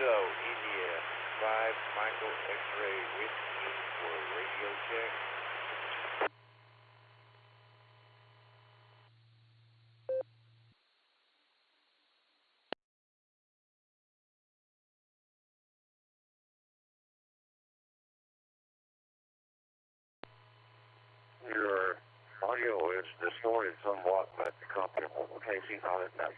Kilo India 5 Michael X-ray Whiskey for radio check. Your audio is distorted somewhat, but the company will take you on it now.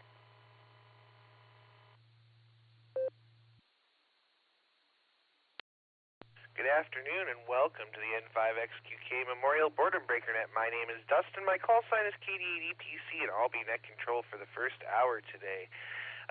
Good afternoon and welcome to the N5XQK Memorial Boredom Breaker Net. My name is Dustin. My call sign is KD80PC, and I'll be net control for the first hour today.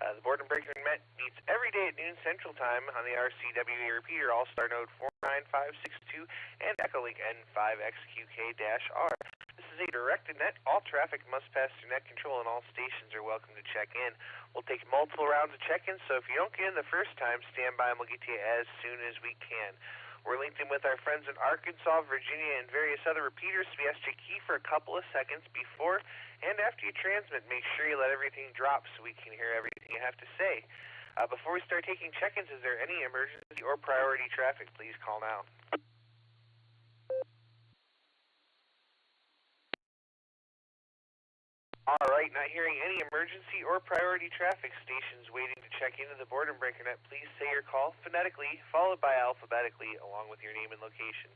The Boredom Breaker Net meets every day at noon Central Time on the RCWA repeater, Allstar node 49562 and Echolink N5XQK-R. This is a directed net. All traffic must pass through net control, and all stations are welcome to check in. We'll take multiple rounds of check-ins, so if you don't get in the first time, stand by and we'll get to you as soon as we can. We're linked in with our friends in Arkansas, Virginia, and various other repeaters, so we ask you to key for a couple of seconds before and after you transmit. Make sure you let everything drop so we can hear everything you have to say. Before we start taking check-ins, is there any emergency or priority traffic? Please call now. All right, not hearing any emergency or priority traffic. Stations waiting to check into the Boredom Breaker Net. Please say your call phonetically, followed by alphabetically, along with your name and location.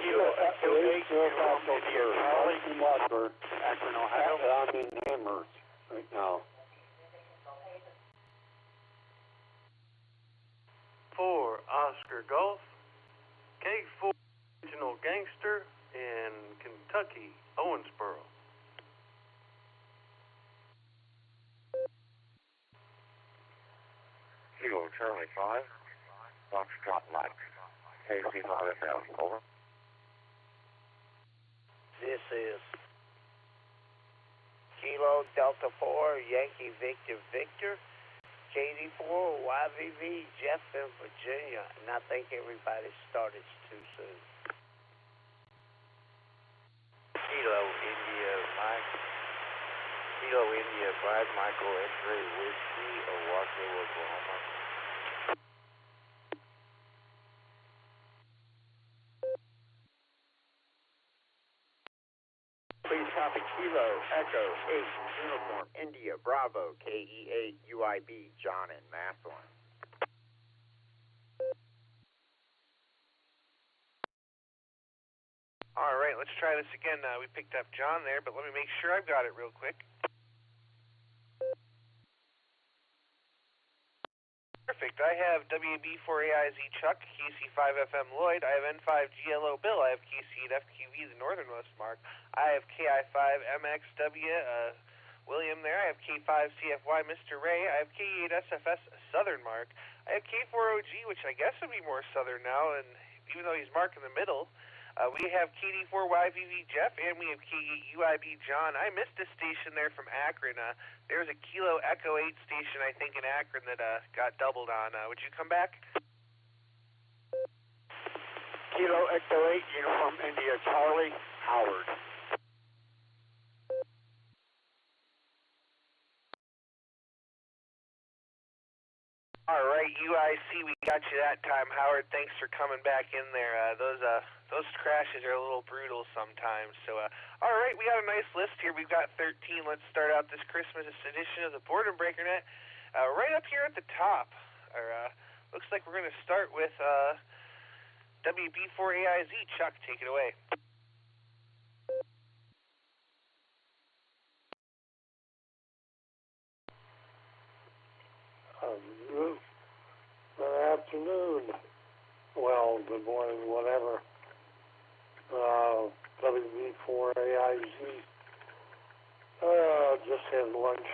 Kilo Echo 8, Charlie Netlogger, Akron, Ohio. I'm in Hammers right now. 4 Oscar Golf, K4 Original Gangster in Kentucky, Owensboro. Kilo Charlie 5, Foxtrot Mike, KC5FM, over. This is Kilo Delta 4 Yankee Victor Victor, KD4 YVV Jeff in Virginia, and I think everybody started too soon. Kilo India 5 Michael X-ray Whiskey, Owasso, Oklahoma. Please copy Kilo Echo 8 Uniform India Bravo KE8 UIB John in Massillon. All right, let's try this again. We picked up John there, but let me make sure I've got it real quick. Perfect. I have WB4AIZ Chuck, KC5FM Lloyd. I have N5GLO Bill. I have KC8FQV, the northernmost mark. I have KI5MXW William there. I have K5CFY Mr. Ray. I have K8SFS Southern mark. I have K4OG, which I guess would be more southern now, and even though he's marked in the middle. We have KD4YVV Jeff, and we have K8UIB John. I missed a station there from Akron. There was a Kilo Echo 8 station, I think, in Akron that got doubled on. Would you come back? Kilo Echo 8, Uniform India Charlie, Howard. All right, UIC, we got you that time, Howard. Thanks for coming back in there. Those crashes are a little brutal sometimes. So, all right, we got a nice list here. We've got 13. Let's start out this Christmas edition of the Boredom Breaker Net. Right up here at the top, looks like we're going to start with WB4AIZ. Chuck, take it away. Good afternoon. Well, good morning, whatever. WB4AIZ. Just had lunch.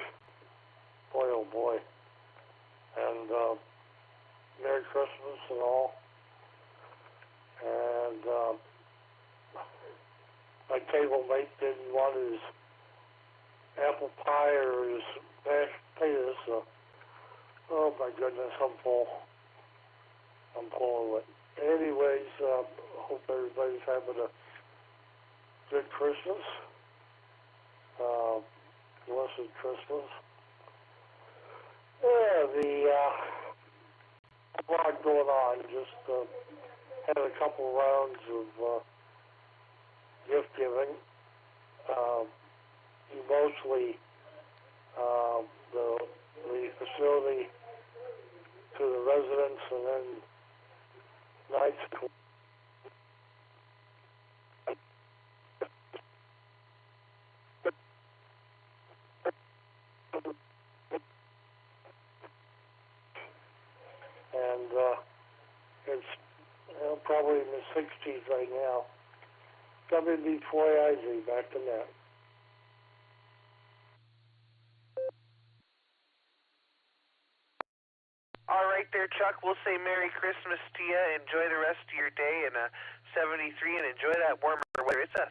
Boy, oh boy. And Merry Christmas and all. And my table mate didn't want his apple pie or his mashed potatoes, so oh my goodness, I'm full of it. Anyways, hope everybody's having a good Christmas. blessed Christmas. Yeah, a lot going on. Just had a couple rounds of gift giving. Mostly the facility to the residents, and then night school. And it's probably in the 60s right now. WB4IZ, back to net. All right there, Chuck. We'll say Merry Christmas to you. Enjoy the rest of your day in 73 and enjoy that warmer weather. It's 37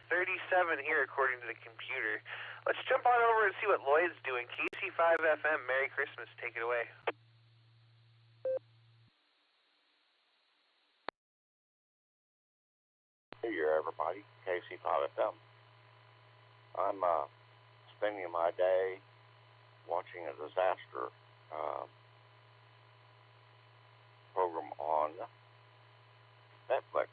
here according to the computer. Let's jump on over and see what Lloyd's doing. KC5 FM, Merry Christmas. Take it away. New Year, everybody. KC5 FM. I'm spending my day watching a disaster program on Netflix.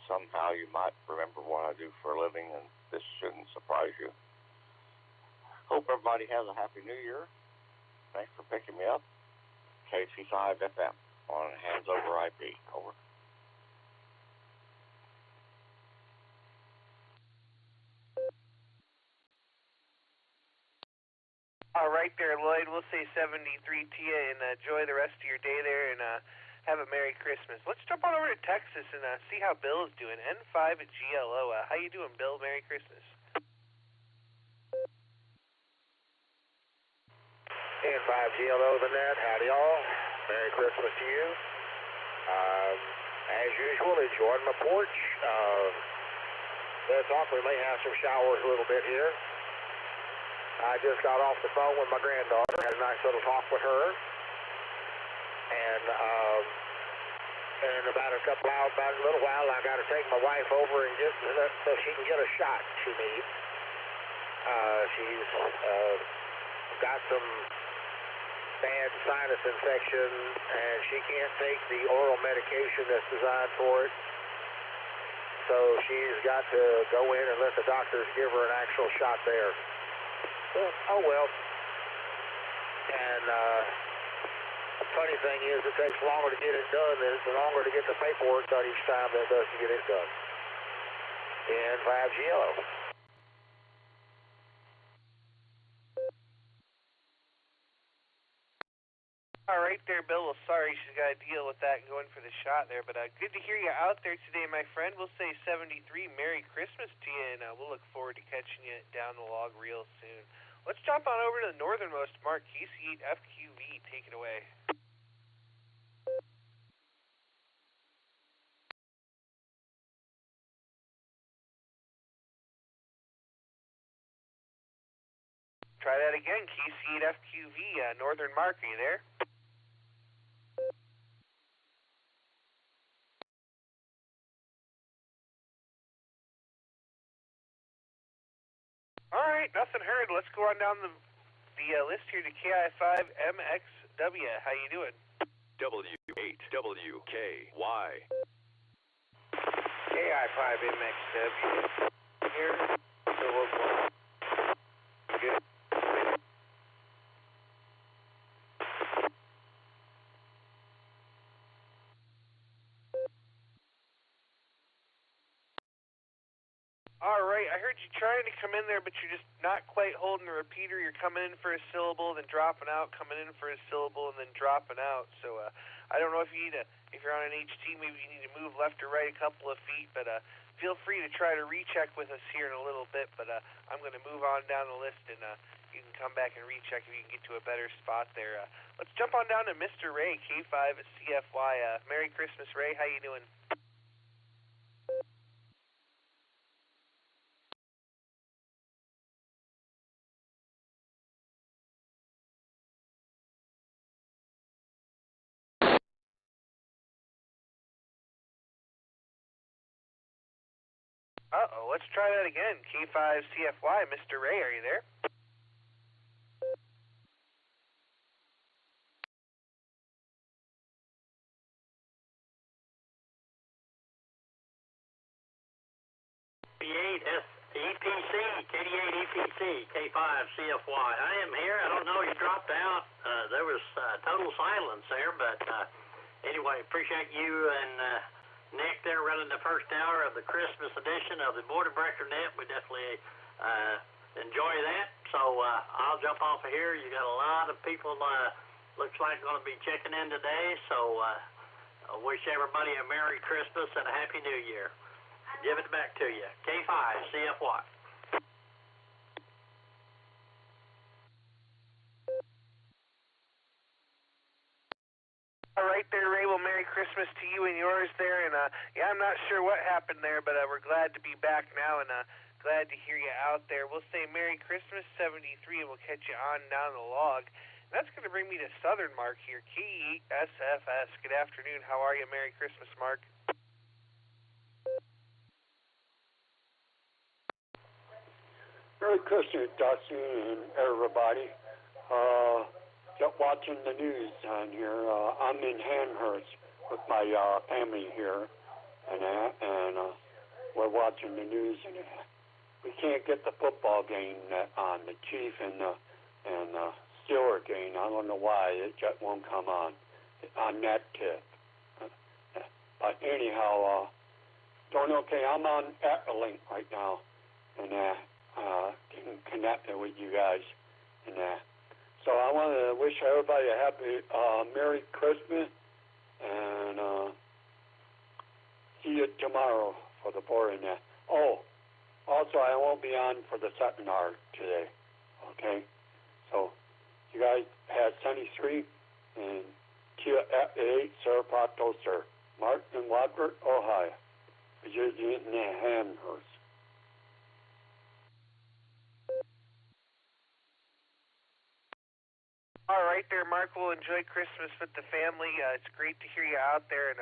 Somehow you might remember what I do for a living, and this shouldn't surprise you. Hope everybody has a Happy New Year. Thanks for picking me up. KC5 FM on Hands Over IP. Over. All right there, Lloyd. We'll say 73 to you and enjoy the rest of your day there and have a Merry Christmas. Let's jump on over to Texas and see how Bill is doing. N5 at GLO. How you doing, Bill? Merry Christmas. N5 GLO the net. Howdy all. Merry Christmas to you. As usual, enjoying my porch. Let's talk. We may have some showers a little bit here. I just got off the phone with my granddaughter, had a nice little talk with her, and in about a little while, I got to take my wife over and get so she can get a shot she needs. She's got some bad sinus infection, and she can't take the oral medication that's designed for it. So she's got to go in and let the doctors give her an actual shot there. Oh well. And the funny thing is, it takes longer to get it done than it's longer to get the paperwork done each time than it does to get it done. N5 GLO. All right there, Bill. Well, sorry she's got to deal with that and going for the shot there, but good to hear you out there today, my friend. We'll say 73. Merry Christmas to you, and we'll look forward to catching you down the log real soon. Let's jump on over to the northernmost mark, KC8 FQV. Take it away. Try that again, KC8 FQV, northern mark. Are you there? All right, nothing heard. Let's go on down the list here to KI5MXW. How you doing? W8WKY. KI5MXW. Here. So we'll go. Good. All right, I heard you trying to come in there, but you're just not quite holding the repeater. You're coming in for a syllable, then dropping out, coming in for a syllable, and then dropping out. So I don't know if you need if you're on an HT, maybe you need to move left or right a couple of feet, but feel free to try to recheck with us here in a little bit, but I'm going to move on down the list, and you can come back and recheck if you can get to a better spot there. Let's jump on down to Mr. Ray, K5 at CFY. Merry Christmas, Ray. How you doing? Uh-oh, let's try that again. K5 CFY, Mr. Ray, are you there? EPC, KD8 EPC, K5 CFY. I am here. I don't know, you dropped out. There was total silence there, but anyway, appreciate you and Nick there running the first hour of the Christmas edition of the Boredom Breaker Net. We definitely enjoy that. So I'll jump off of here. You got a lot of people looks like going to be checking in today. So I wish everybody a Merry Christmas and a Happy New Year. Give it back to you. K5 CFY. All right there, Ray. Well, Merry Christmas to you and yours there. And yeah, I'm not sure what happened there, but we're glad to be back now and glad to hear you out there. We'll say Merry Christmas 73 and we'll catch you on down the log. And that's going to bring me to Southern Mark here, KESFS. Good afternoon. How are you? Merry Christmas, Mark. Merry Christmas, Dustin and everybody. Just watching the news on here. I'm in Hanhurst with my family here, and we're watching the news. And we can't get the football game on, the Chief and Steeler game. I don't know why it just won't come on that tip. But anyhow, doing okay. I'm on Echolink right now, and getting connected with you guys, and so I want to wish everybody a happy Merry Christmas, and see you tomorrow for the boring net. Oh, also I won't be on for the second hour today. Okay, so you guys have 73 and Kia F8 Sarah Toaster, Martin Walker, Ohio. Virginia Hamhurst. All right there, Mark. We'll enjoy Christmas with the family. It's great to hear you out there, and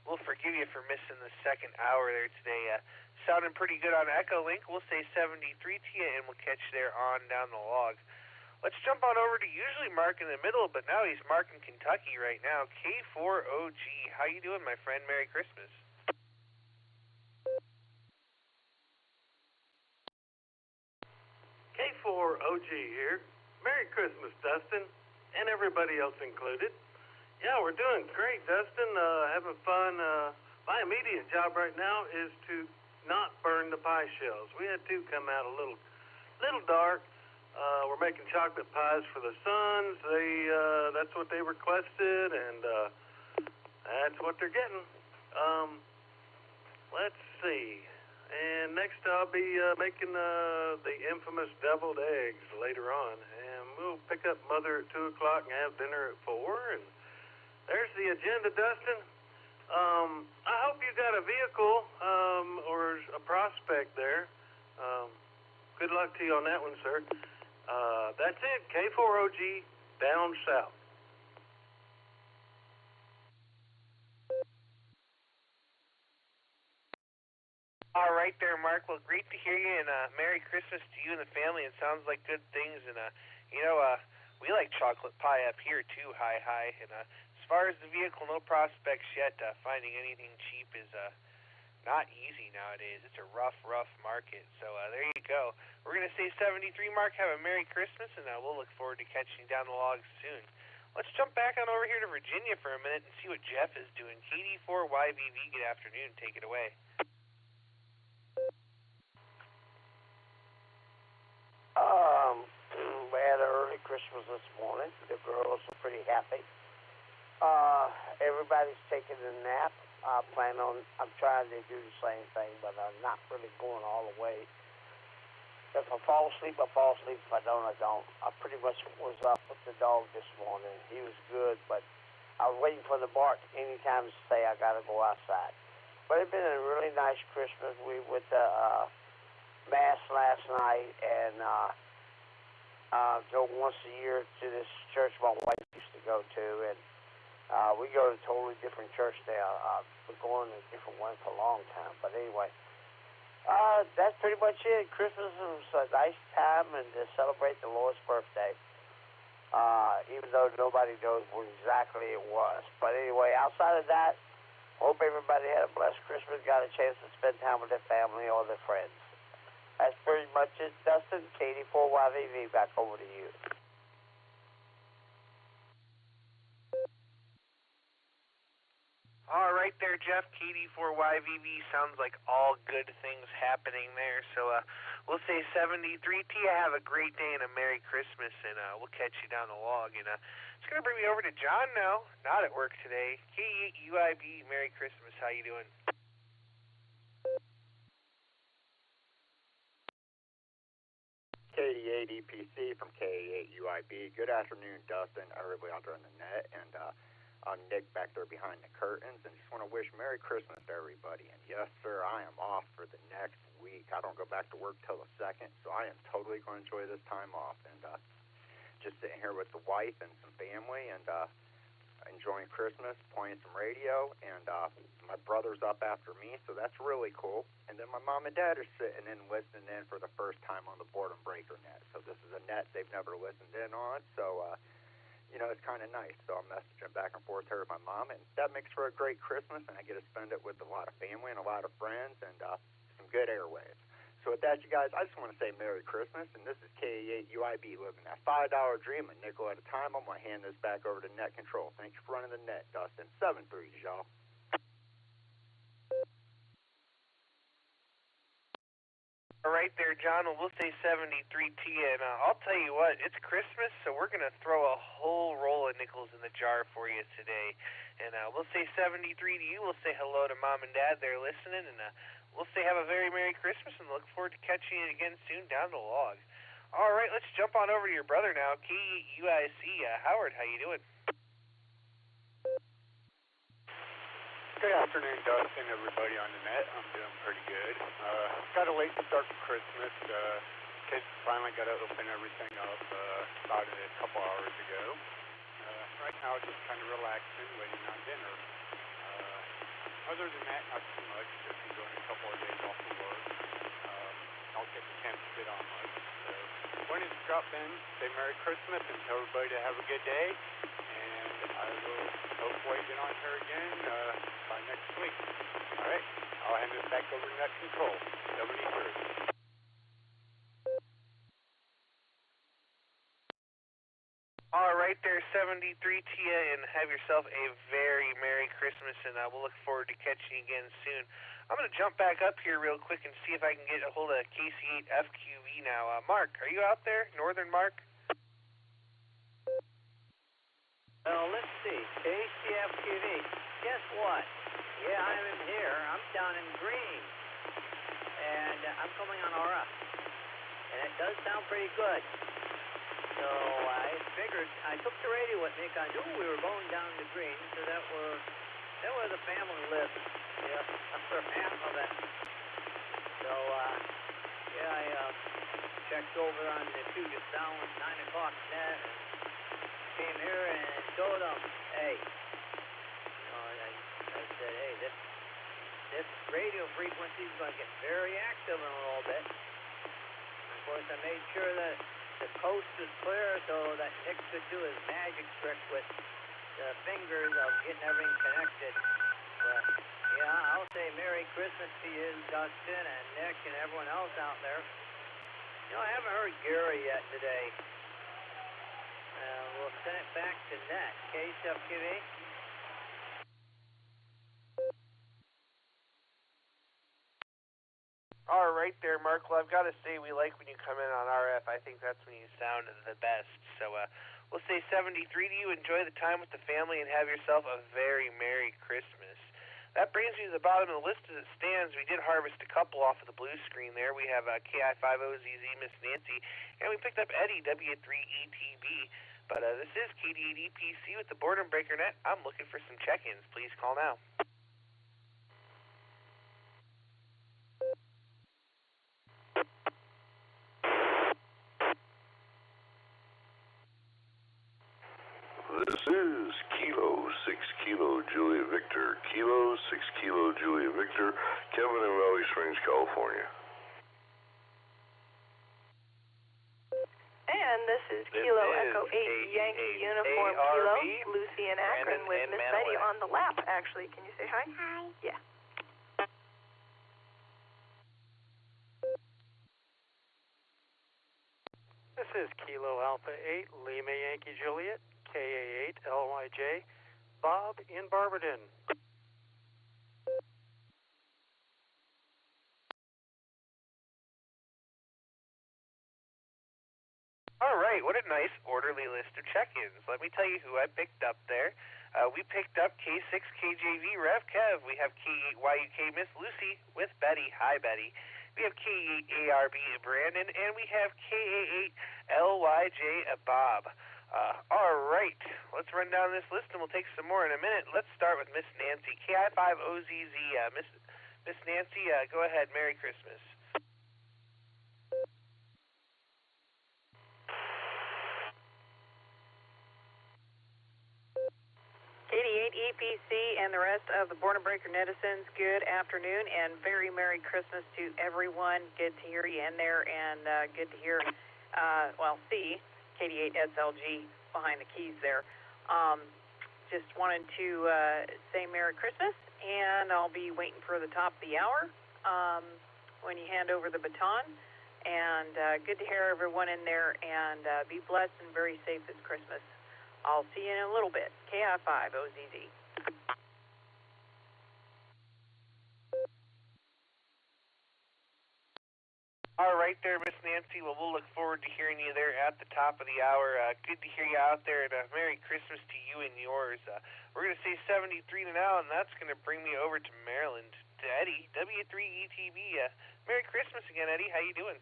we'll forgive you for missing the second hour there today. Sounding pretty good on Echolink. We'll say 73 to you, and we'll catch you there on down the log. Let's jump on over to usually Mark in the middle, but now he's Mark in Kentucky right now. K4OG. How you doing, my friend? Merry Christmas. K4OG here. Merry Christmas, Dustin, and everybody else included. Yeah, we're doing great, Dustin. Having fun. My immediate job right now is to not burn the pie shells. We had two come out a little dark. We're making chocolate pies for the sons. That's what they requested, and that's what they're getting. Let's see. And next I'll be making the infamous deviled eggs later on. And we'll pick up Mother at 2 o'clock and have dinner at 4. And there's the agenda, Dustin. I hope you got a vehicle or a prospect there. Good luck to you on that one, sir. That's it. K4OG down south. All right there, Mark. Well, great to hear you, and Merry Christmas to you and the family. It sounds like good things, and we like chocolate pie up here too, hi. And as far as the vehicle, no prospects yet. Finding anything cheap is not easy nowadays. It's a rough market. So there you go. We're gonna say 73, Mark. Have a Merry Christmas, and we'll look forward to catching you down the logs soon. Let's jump back on over here to Virginia for a minute and see what Jeff is doing. KD4YVV. Good afternoon. Take it away. We had an early Christmas this morning. The girls are pretty happy. Everybody's taking a nap. I'm trying to do the same thing, but I'm not really going all the way. If I fall asleep, I fall asleep. If I don't, I don't. I pretty much was up with the dog this morning. He was good, but I was waiting for the bark any time to say I got to go outside. But it's been a really nice Christmas. We went to Mass last night and go once a year to this church my wife used to go to, and we go to a totally different church now. We're going to a different one for a long time, but anyway, that's pretty much it. Christmas was a nice time and to celebrate the Lord's birthday, even though nobody knows what exactly it was. But anyway, outside of that, hope everybody had a blessed Christmas, got a chance to spend time with their family or their friends. That's pretty much it, Dustin. KD4YVV, back over to you. All right there, Jeff. KD4YVV sounds like all good things happening there. So we'll say 73 to you. Have a great day and a Merry Christmas, and we'll catch you down the log. And it's going to bring me over to John now. Not at work today. K8UIB, Merry Christmas. How you doing? KD8EPC from K8UIB. Good afternoon, Dustin, everybody out there on the net, and I'm Nick back there behind the curtains, and just want to wish Merry Christmas to everybody. And yes, sir, I am off for the next week. I don't go back to work till the 2nd, so I am totally going to enjoy this time off, and just sitting here with the wife and some family, and enjoying Christmas, playing some radio, and my brother's up after me, so that's really cool. And then my mom and dad are sitting in listening in for the first time on the Boredom Breaker net. So this is a net they've never listened in on, so it's kind of nice. So I'm messaging back and forth here with my mom, and that makes for a great Christmas, and I get to spend it with a lot of family and a lot of friends, and some good airwaves. So with that, you guys, I just want to say Merry Christmas, and this is K8UIB living that $5 dream, a nickel at a time. I'm going to hand this back over to Net Control. Thanks for running the net, Dustin. 7-3, y'all. All right there, John. Well, we'll say 73 to you, and I'll tell you what, it's Christmas, so we're going to throw a whole roll of nickels in the jar for you today. And we'll say 73 to you. We'll say hello to Mom and Dad. They're listening, and we'll say have a very Merry Christmas, and look forward to catching you again soon down the log. All right, let's jump on over to your brother now, KUIC. Howard, how you doing? Good afternoon, Dustin, everybody on the net. I'm doing pretty good. Got a late start for Christmas. Kids finally got to open everything up about a couple hours ago. Right now, just kind of relaxing, waiting on dinner. Other than that, not too much. Just enjoying a couple of days off of work. Don't get the chance to get on much. So, wanted to drop in, say Merry Christmas, and tell everybody to have a good day. And I will hopefully get on here again by next week. All right, I'll hand this back over to Net Control. 73. All right there, 73 to you, and have yourself a very Merry Christmas, and we'll look forward to catching you again soon. I'm going to jump back up here real quick and see if I can get a hold of KC8FQV now. Mark, are you out there? Northern Mark? Well, let's see. KCFQV. Guess what? Yeah, I'm in here. I'm down in Green. And I'm coming on aura. And it does sound pretty good. So I figured, I took the radio with me. I knew we were going down to Green, so that where the family lives. Yeah, that's where half of it. So, yeah, I checked over on the Puget Sound 9 o'clock net and came here and told them, hey, I said, hey, this radio frequency is going to get very active in a little bit. And of course, I made sure that the coast is clear so that Nick could do his magic trick with the fingers of getting everything connected. But, yeah, I'll say Merry Christmas to you, Dustin and Nick and everyone else out there. I haven't heard Gary yet today. We'll send it back to Net. KCFQV. All right there, Mark. Well, I've got to say, we like when you come in on RF. I think that's when you sound the best. So we'll say 73 to you. Enjoy the time with the family and have yourself a very Merry Christmas. That brings me to the bottom of the list as it stands. We did harvest a couple off of the blue screen there. We have KI50ZZ, Miss Nancy, and we picked up Eddie, W3ETB. But this is KD8EPC with the Boredom Breaker Net. I'm looking for some check-ins. Please call now. This is Kilo 6 Kilo Julia Victor, Kilo 6 Kilo Julia Victor, Kevin in Valley Springs, California. And this is Kilo Echo 8 Yankee Uniform Kilo, Lucy in Akron with Miss Betty on the lap, actually. Can you say hi? Hi. Yeah. This is Kilo Alpha 8, Lima Yankee Juliet, KA8 LYJ, Bob in Barberton. All right, what a nice orderly list of check-ins. Let me tell you who I picked up there. We picked up K6KJV Rev Kev. We have K8YUK Miss Lucy with Betty. Hi, Betty. We have K8ARB Brandon, and we have K88LYJ Bob. All right, let's run down this list, and we'll take some more in a minute. Let's start with Miss Nancy, KI5OZZ. Miss Nancy, go ahead. Merry Christmas. KD8EPC and the rest of the Boredom Breaker netizens, good afternoon and very Merry Christmas to everyone. Good to hear you in there, and good to hear, see KD8SLG behind the keys there. Just wanted to say Merry Christmas, and I'll be waiting for the top of the hour when you hand over the baton. And good to hear everyone in there, and be blessed and very safe this Christmas. I'll see you in a little bit. KI5OZZ. All right there, Miss Nancy. Well, we'll look forward to hearing you there at the top of the hour. Good to hear you out there, and Merry Christmas to you and yours. We're going to say 73 now, and that's going to bring me over to Maryland, to Eddie, W3ETB. Merry Christmas again, Eddie. How you doing?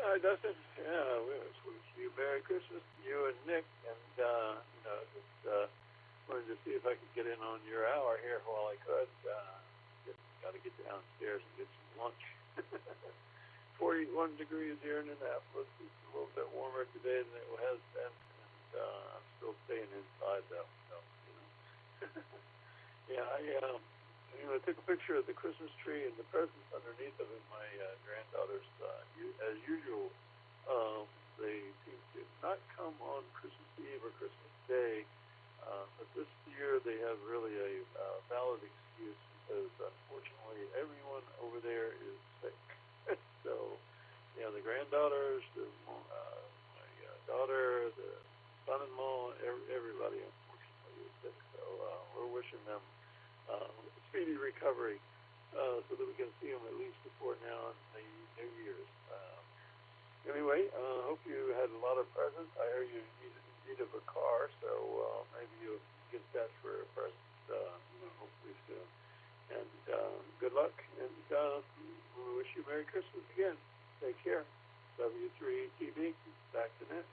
Hi, Dustin. Yeah, we wish you Merry Christmas to you and Nick, and just wanted to see if I could get in on your hour here while I could. Got to get downstairs and get some lunch. 41 degrees here in Annapolis. It's a little bit warmer today than it has been, and I'm still staying inside though. So, yeah, I took a picture of the Christmas tree and the presents underneath of it. My granddaughters, as usual, they seem to not come on Christmas Eve or Christmas Day, but this year they have really a valid excuse because, unfortunately, everyone over there is sick. So, the granddaughters, my daughter, the son-in-law, everybody, unfortunately, is sick. So we're wishing them speedy recovery so that we can see them at least before now and the New Year's. Anyway, hope you had a lot of presents. I heard you needed in need of a car, so maybe you'll get that for a present, hopefully soon. And good luck, and we wish you Merry Christmas again. Take care. W3TV, back to net.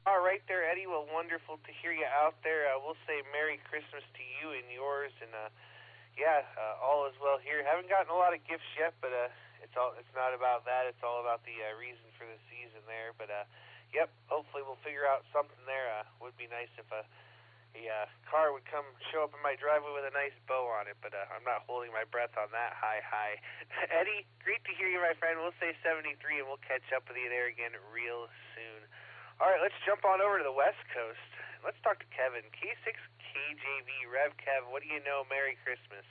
All right there, Eddie. Well, wonderful to hear you out there. We'll say Merry Christmas to you and yours, and all is well here. Haven't gotten a lot of gifts yet, but it's not about that. It's all about the reason for the season there. But hopefully we'll figure out something there. Would be nice if a car would come show up in my driveway with a nice bow on it, but I'm not holding my breath on that high. Eddie, great to hear you, my friend. We'll say 73, and we'll catch up with you there again real soon. All right, let's jump on over to the West Coast. Let's talk to Kevin. K6KJV, Rev Kev, what do you know? Merry Christmas.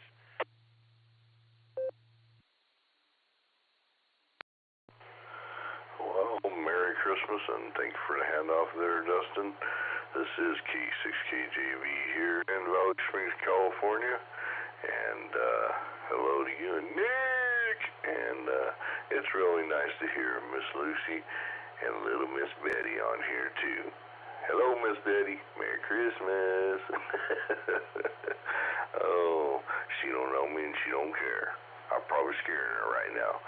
Well, Merry Christmas, and thank you for the handoff there, Dustin. This is K6KJV here in Valley Springs, California, and hello to you and Nick, and it's really nice to hear Miss Lucy and little Miss Betty on here too. Hello, Miss Betty. Merry Christmas. Oh, she don't know me and she don't care. I'm probably scaring her right now.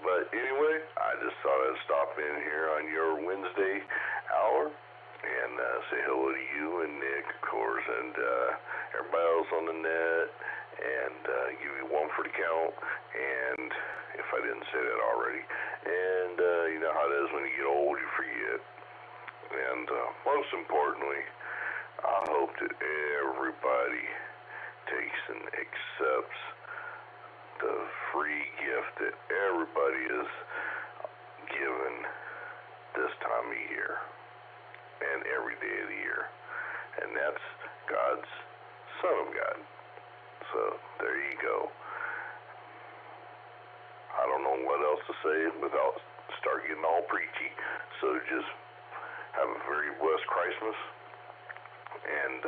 But anyway, I just thought I'd stop in here on your Wednesday hour and say hello to you and Nick, of course, and everybody else on the net, and give you one for the count, and if I didn't say that already, and you know how it is when you get old, you forget. And most importantly, I hope that everybody takes and accepts the free gift gift that everybody is given this time of year and every day of the year, and that's God's Son of God. So there you go. I don't know what else to say without start getting all preachy. So just have a very blessed Christmas, and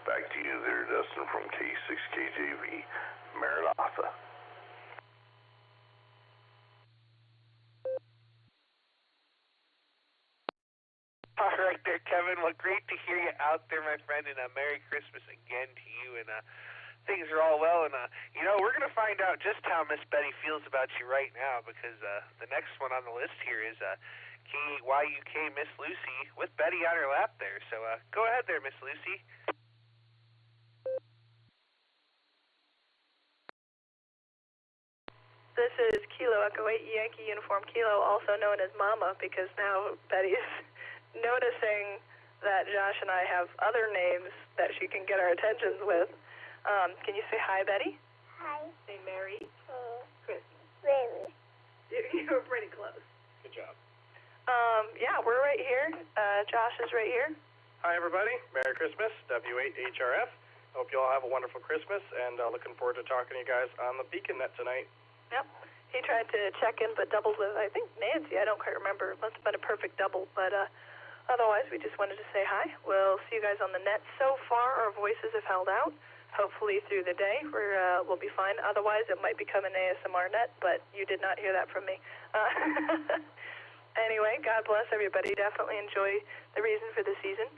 back to you there, Dustin, from K6KJV, Maranatha. All right there, Kevin. Well, great to hear you out there, my friend, and Merry Christmas again to you. And things are all well, and we're going to find out just how Miss Betty feels about you right now, because the next one on the list here is KYUK Miss Lucy with Betty on her lap there. So go ahead there, Miss Lucy. This is Kilo Echo 8 Yankee Uniform Kilo, also known as Mama, because now Betty's noticing that Josh and I have other names that she can get our attentions with. Can you say hi, Betty? Hi. Say Merry Christmas. Merry. You were pretty close. Good job. Yeah, we're right here. Josh is right here. Hi, everybody. Merry Christmas, W8HRF. Hope you all have a wonderful Christmas, and looking forward to talking to you guys on the Beacon Net tonight. Yep. He tried to check in, but doubled with, I think, Nancy. I don't quite remember. It must have been a perfect double, but otherwise, we just wanted to say hi. We'll see you guys on the net. So far, our voices have held out. Hopefully through the day we'll be fine. Otherwise, it might become an ASMR net, but you did not hear that from me. Anyway, God bless everybody. Definitely enjoy the reason for the season.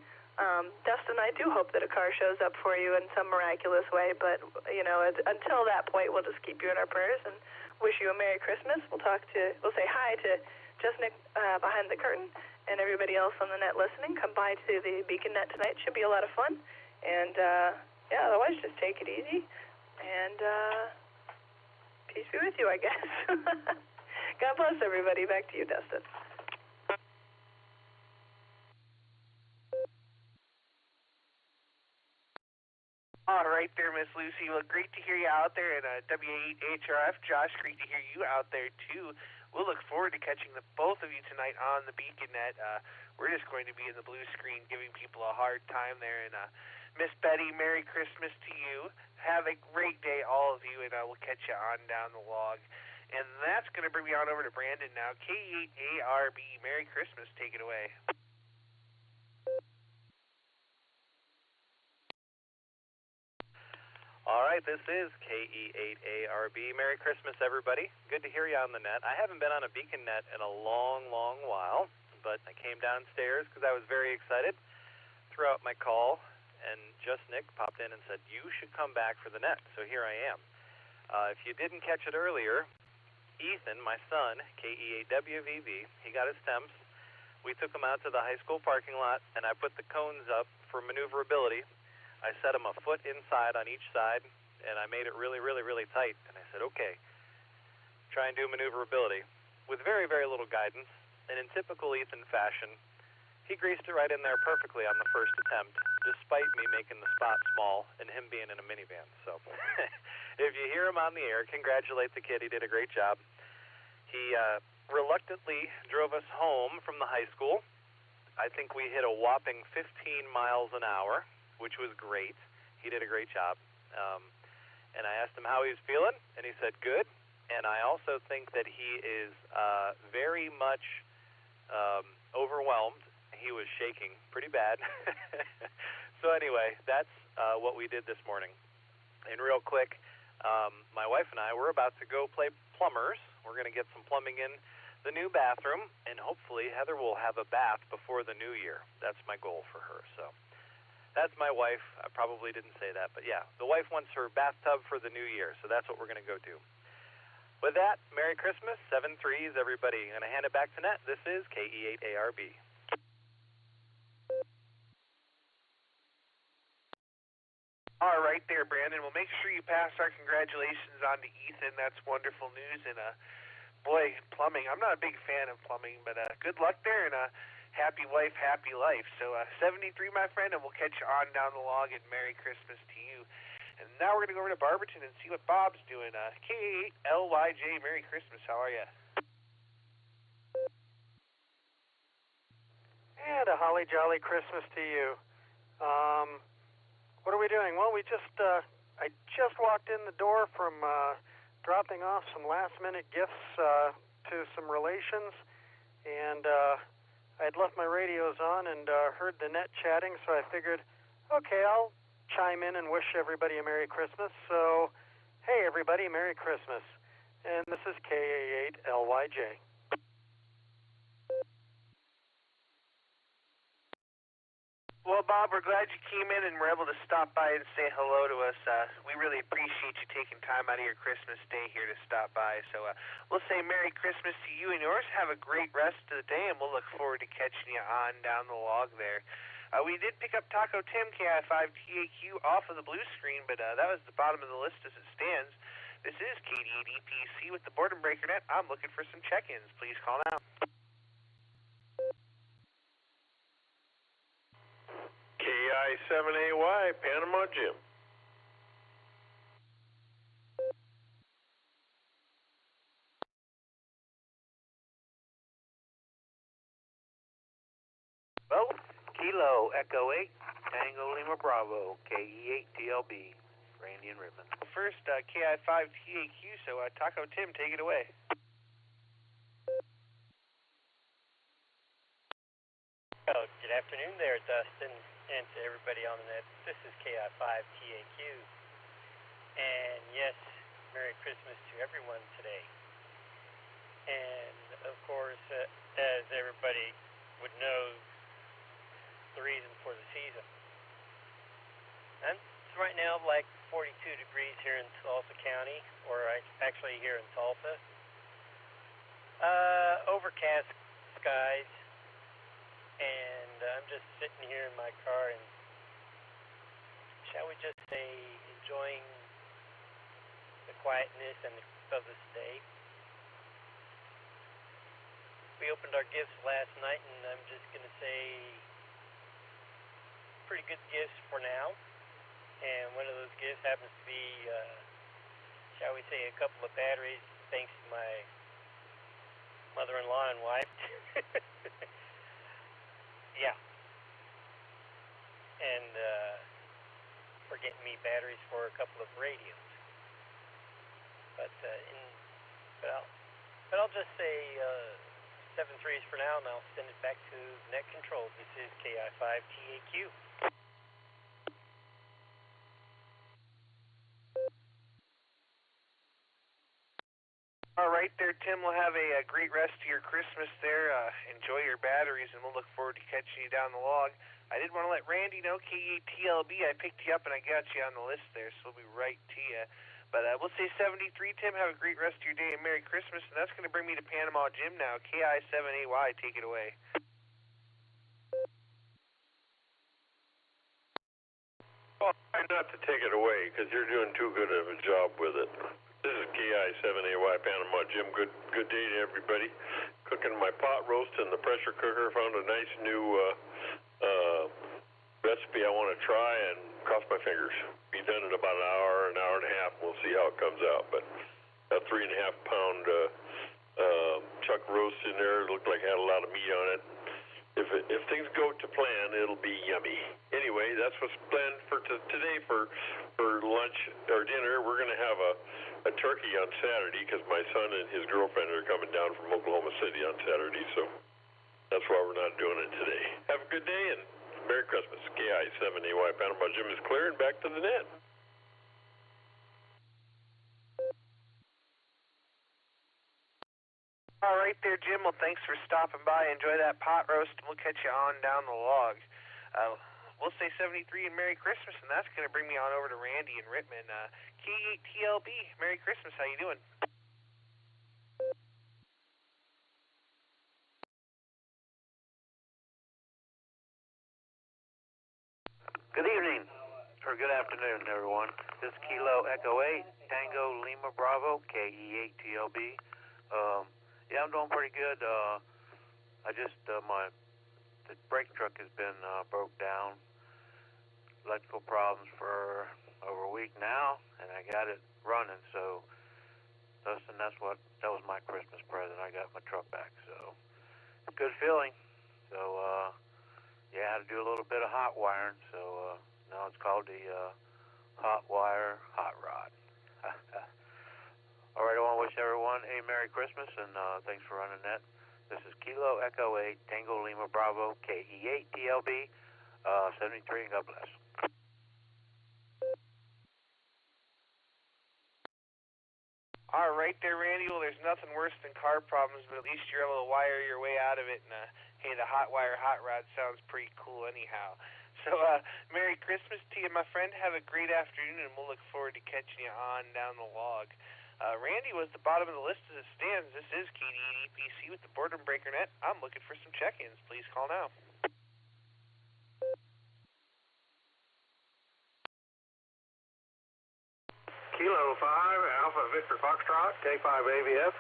Dustin, I do hope that a car shows up for you in some miraculous way, but, until that point, we'll just keep you in our prayers and wish you a Merry Christmas. We'll say hi to Just Nick behind the curtain and everybody else on the net listening. Come by to the Beacon Net tonight. Should be a lot of fun. And, otherwise, just take it easy, and peace be with you, I guess. God bless everybody. Back to you, Dustin. All right there, Miss Lucy. Well, great to hear you out there, and W8HRF. Josh, great to hear you out there, too. We'll look forward to catching the both of you tonight on the Beacon Net. We're just going to be in the blue screen giving people a hard time there, and Miss Betty, Merry Christmas to you. Have a great day, all of you, and we'll catch you on down the log. And that's going to bring me on over to Brandon now. K8ARB, Merry Christmas. Take it away. All right, this is KE8ARB. Merry Christmas, everybody. Good to hear you on the net. I haven't been on a Beacon Net in a long, long while, but I came downstairs because I was very excited. Threw out my call, and Just Nick popped in and said, you should come back for the net. So here I am. If you didn't catch it earlier, Ethan, my son, KE8WVV, he got his temps. We took him out to the high school parking lot, and I put the cones up for maneuverability. I set him a foot inside on each side, and I made it really, really, really tight. And I said, okay, try and do maneuverability. With very, very little guidance, and in typical Ethan fashion, he greased it right in there perfectly on the first attempt, despite me making the spot small and him being in a minivan. So if you hear him on the air, congratulate the kid. He did a great job. He reluctantly drove us home from the high school. I think we hit a whopping 15 miles an hour, which was great. He did a great job. And I asked him how he was feeling, and he said good. And I also think that he is very much overwhelmed. He was shaking pretty bad. So anyway, that's what we did this morning. And real quick, my wife and I, we're about to go play plumbers. We're going to get some plumbing in the new bathroom, and hopefully Heather will have a bath before the new year. That's my goal for her. So that's my wife. I probably didn't say that, but yeah, the wife wants her bathtub for the new year, so that's what we're going to go do. With that, Merry Christmas, 7-3s, everybody. I'm going to hand it back to Net. This is KE8ARB. All right there, Brandon. Well, make sure you pass our congratulations on to Ethan. That's wonderful news. And, boy, plumbing. I'm not a big fan of plumbing, but good luck there, and happy wife, happy life. So 73, my friend, and we'll catch you on down the log, and Merry Christmas to you. And now we're going to go over to Barberton and see what Bob's doing. K8LYJ, Merry Christmas. How are you? And a holly jolly Christmas to you. What are we doing? Well, I just walked in the door from dropping off some last-minute gifts to some relations, and I'd left my radios on and heard the net chatting, so I figured, okay, I'll chime in and wish everybody a Merry Christmas. So, hey, everybody, Merry Christmas. And this is K8LYJ. Well, Bob, we're glad you came in and were able to stop by and say hello to us. We really appreciate you taking time out of your Christmas day here to stop by. So we'll say Merry Christmas to you and yours. Have a great rest of the day, and we'll look forward to catching you on down the log there. We did pick up Taco Tim, KI5TAQ, off of the blue screen, but that was the bottom of the list as it stands. This is KD8EPC with the Boredom Breaker Net. I'm looking for some check-ins. Please call now. KI7AY, Panama Jim. Well, Kilo Echo 8, Tango Lima Bravo, KE8TLB, Randy and Ribbon. First, KI5TAQ, so Taco Tim, take it away. Oh, good afternoon there, Dustin, and to everybody on the net. This is KI5TAQ, and yes, Merry Christmas to everyone today. And, of course, as everybody would know, the reason for the season. And it's right now like 42 degrees here in Tulsa County, or actually here in Tulsa. Overcast skies. And I'm just sitting here in my car and, shall we just say, enjoying the quietness and of this day. We opened our gifts last night, and I'm just going to say pretty good gifts for now. And one of those gifts happens to be, shall we say, a couple of batteries, thanks to my mother-in-law and wife. Yeah. And for getting me batteries for a couple of radios. But I'll just say 7 3s for now, and I'll send it back to net control. This is KI5TAQ. All right there, Tim. We'll have a great rest of your Christmas there. Enjoy your batteries, and we'll look forward to catching you down the log. I did want to let Randy know, KETLB, I picked you up, and I got you on the list there, so we'll be right to you. But we'll say 73, Tim. Have a great rest of your day, and Merry Christmas. And that's going to bring me to Panama Jim now. KI7AY, take it away. Well, try not to take it away, because you're doing too good of a job with it. This is KI7AY Panama Jim. Good day to everybody. Cooking my pot roast in the pressure cooker. Found a nice new recipe I want to try, and cross my fingers. Be done in about an hour and a half. We'll see how it comes out. But a 3.5 pound chuck roast in there. It looked like it had a lot of meat on it. If things go to plan, it'll be yummy. Anyway, that's what's planned for today for lunch or dinner. We're going to have a turkey on Saturday because my son and his girlfriend are coming down from Oklahoma City on Saturday, so that's why we're not doing it today. Have a good day and Merry Christmas. KI7AY Panama Jim is clear and back to the net. All right there, Jim. Well, thanks for stopping by. Enjoy that pot roast, and we'll catch you on down the log. We'll say 73 and Merry Christmas, and that's going to bring me on over to Randy and Rittman. K8TLB, Merry Christmas. How you doing? Good evening, or good afternoon, everyone. This is Kilo Echo 8, Tango Lima Bravo, KE8TLB. Yeah, I'm doing pretty good. I just, the brake truck has been broke down. Electrical problems for over a week now, and I got it running. So, Dustin, that was my Christmas present. I got my truck back, so it's a good feeling. So, yeah, I had to do a little bit of hot wiring. So now it's called the Hot Wire Hot Rod. All right, I want to wish everyone a Merry Christmas, and thanks for running that. This is Kilo Echo 8, Tango Lima Bravo, KE8 TLB, 73, and God bless. All right there, Randy. Well, there's nothing worse than car problems, but at least you're able to wire your way out of it. And hey, the hot wire hot rod sounds pretty cool anyhow. So, Merry Christmas to you, my friend. Have a great afternoon, and we'll look forward to catching you on down the log. Randy was the bottom of the list as it stands. This is KD8 EPC with the Boredom Breaker Net. I'm looking for some check-ins. Please call now. Kilo 5, Alpha Victor Foxtrot, K5 AVF.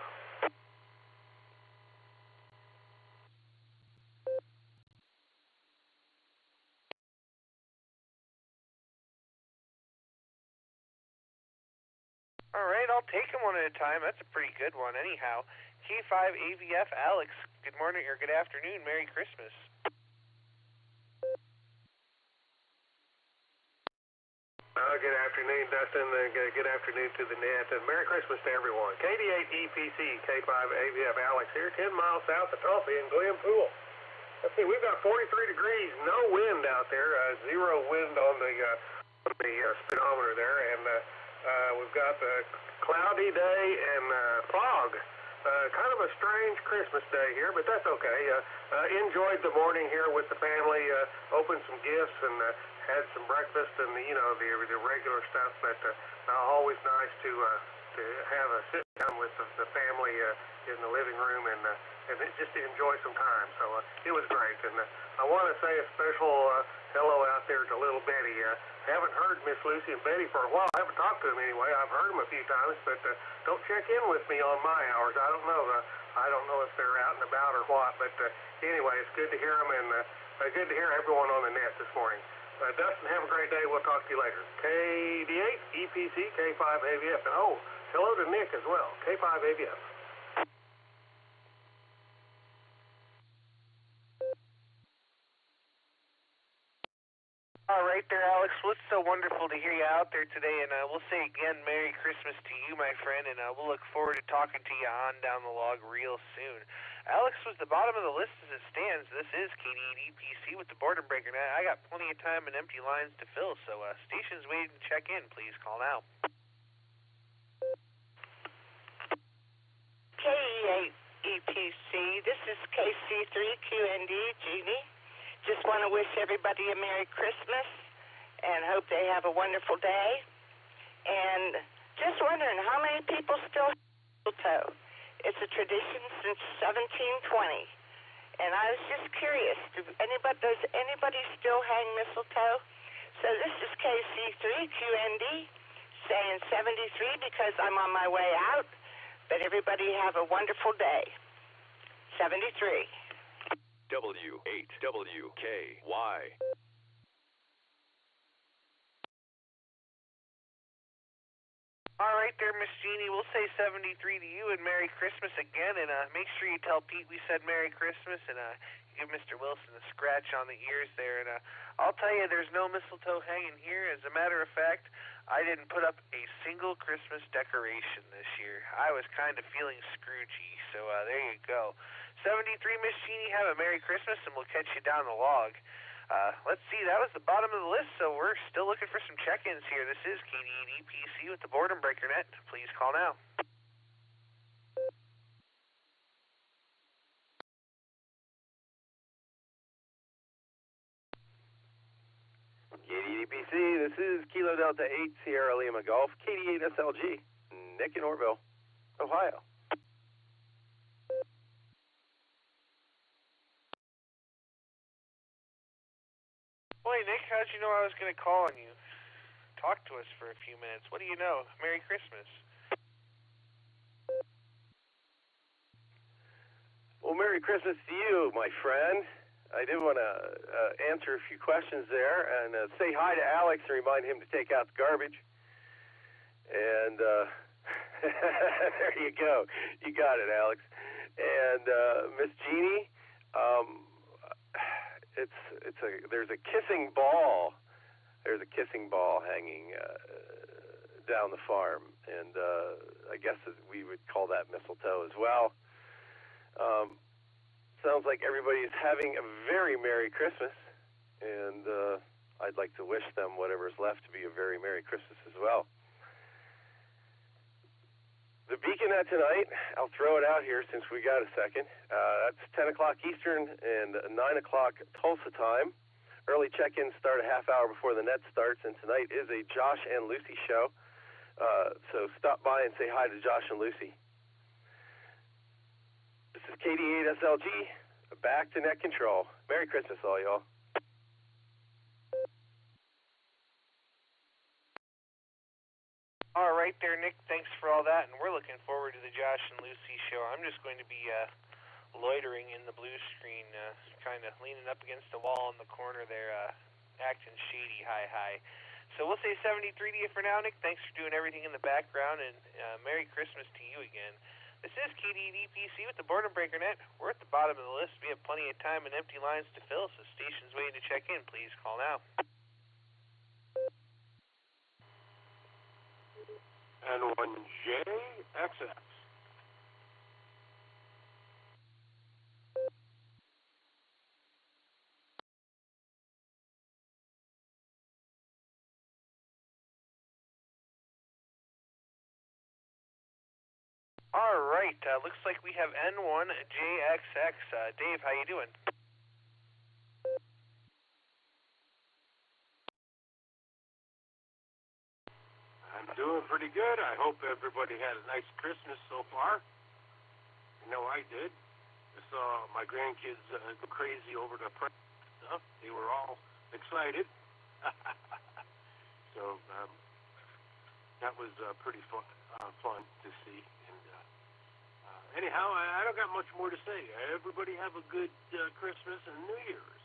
All right, I'll take them one at a time. That's a pretty good one anyhow. K5 AVF Alex, good morning or good afternoon. Merry Christmas. Good afternoon, Dustin. Good afternoon to the net. And Merry Christmas to everyone. KD8 EPC, K5 AVF Alex here, 10 miles south of Tulsa in Glenpool. Let's see, we've got 43 degrees, no wind out there, zero wind on the speedometer there, and we've got a cloudy day and fog. Kind of a strange Christmas day here, but that's okay. Enjoyed the morning here with the family, opened some gifts and had some breakfast and the regular stuff. But always nice to have a sit down with the family in the living room and just to enjoy some time. So it was great. And I want to say a special hello out there to little Betty. Haven't heard Miss Lucy and Betty for a while. I haven't talked to them anyway. I've heard them a few times, but don't check in with me on my hours. I don't know. I don't know if they're out and about or what. But anyway, it's good to hear them and good to hear everyone on the net this morning. Dustin, have a great day. We'll talk to you later. KD8, EPC, K5 AVF. And oh, hello to Nick as well. K5 AVF. All right there, Alex. Well, it's so wonderful to hear you out there today, and we'll say again, Merry Christmas to you, my friend, and we'll look forward to talking to you on down the log real soon. Alex was the bottom of the list as it stands. This is KD8 EPC with the Boredom Breaker Net. I got plenty of time and empty lines to fill, so stations waiting to check in. Please call now. KD8 EPC, this is KC3QND, Jeannie. Just want to wish everybody a Merry Christmas and hope they have a wonderful day. And just wondering, how many people still have mistletoe? It's a tradition since 1720. And I was just curious, does anybody still hang mistletoe? So this is KC3QND saying 73 because I'm on my way out. But everybody have a wonderful day. 73. W8WKY. All right there, Miss Jeannie. We'll say 73 to you and Merry Christmas again. And make sure you tell Pete we said Merry Christmas and give Mr. Wilson a scratch on the ears there. And I'll tell you, there's no mistletoe hanging here. As a matter of fact, I didn't put up a single Christmas decoration this year. I was kind of feeling Scroogey, so there you go. 73, Miss Jeannie, have a Merry Christmas, and we'll catch you down the log. Let's see, that was the bottom of the list, so we're still looking for some check-ins here. This is KD8 EPC with the Boredom Breaker Net. Please call now. KD8 EPC, this is Kilo Delta 8 Sierra Lima Golf, KD8 SLG, Nick in Orville, Ohio. Boy, Nick, how'd you know I was going to call on you? Talk to us for a few minutes. What do you know? Merry Christmas. Well, Merry Christmas to you, my friend. I did want to answer a few questions there and say hi to Alex and remind him to take out the garbage. And there you go. You got it, Alex. And Miss Jeannie, there's a kissing ball. There's a kissing ball hanging down the farm, and I guess we would call that mistletoe as well. Sounds like everybody is having a very Merry Christmas, and I'd like to wish them whatever's left to be a very Merry Christmas as well. The beacon tonight, I'll throw it out here since we got a second. That's 10 o'clock Eastern and 9 o'clock Tulsa time. Early check-ins start a half hour before the net starts, and tonight is a Josh and Lucy show. So stop by and say hi to Josh and Lucy. This is KD8SLG, back to net control. Merry Christmas, all y'all. All right there, Nick. Thanks for all that, and we're looking forward to the Josh and Lucy show. I'm just going to be loitering in the blue screen, kind of leaning up against the wall in the corner there, acting shady. Hi. So we'll say 73 to you for now, Nick. Thanks for doing everything in the background, and Merry Christmas to you again. This is KD8EPC with the Boredom Breaker Net. We're at the bottom of the list. We have plenty of time and empty lines to fill, so stations waiting to check in. Please call now. N1JXX. All right, looks like we have N1JXX. Dave, how you doing? I'm doing pretty good. I hope everybody had a nice Christmas so far. I know I did. I saw my grandkids go crazy over the stuff. They were all excited. So that was pretty fun to see. And anyhow, I don't got much more to say. Everybody have a good Christmas and New Year's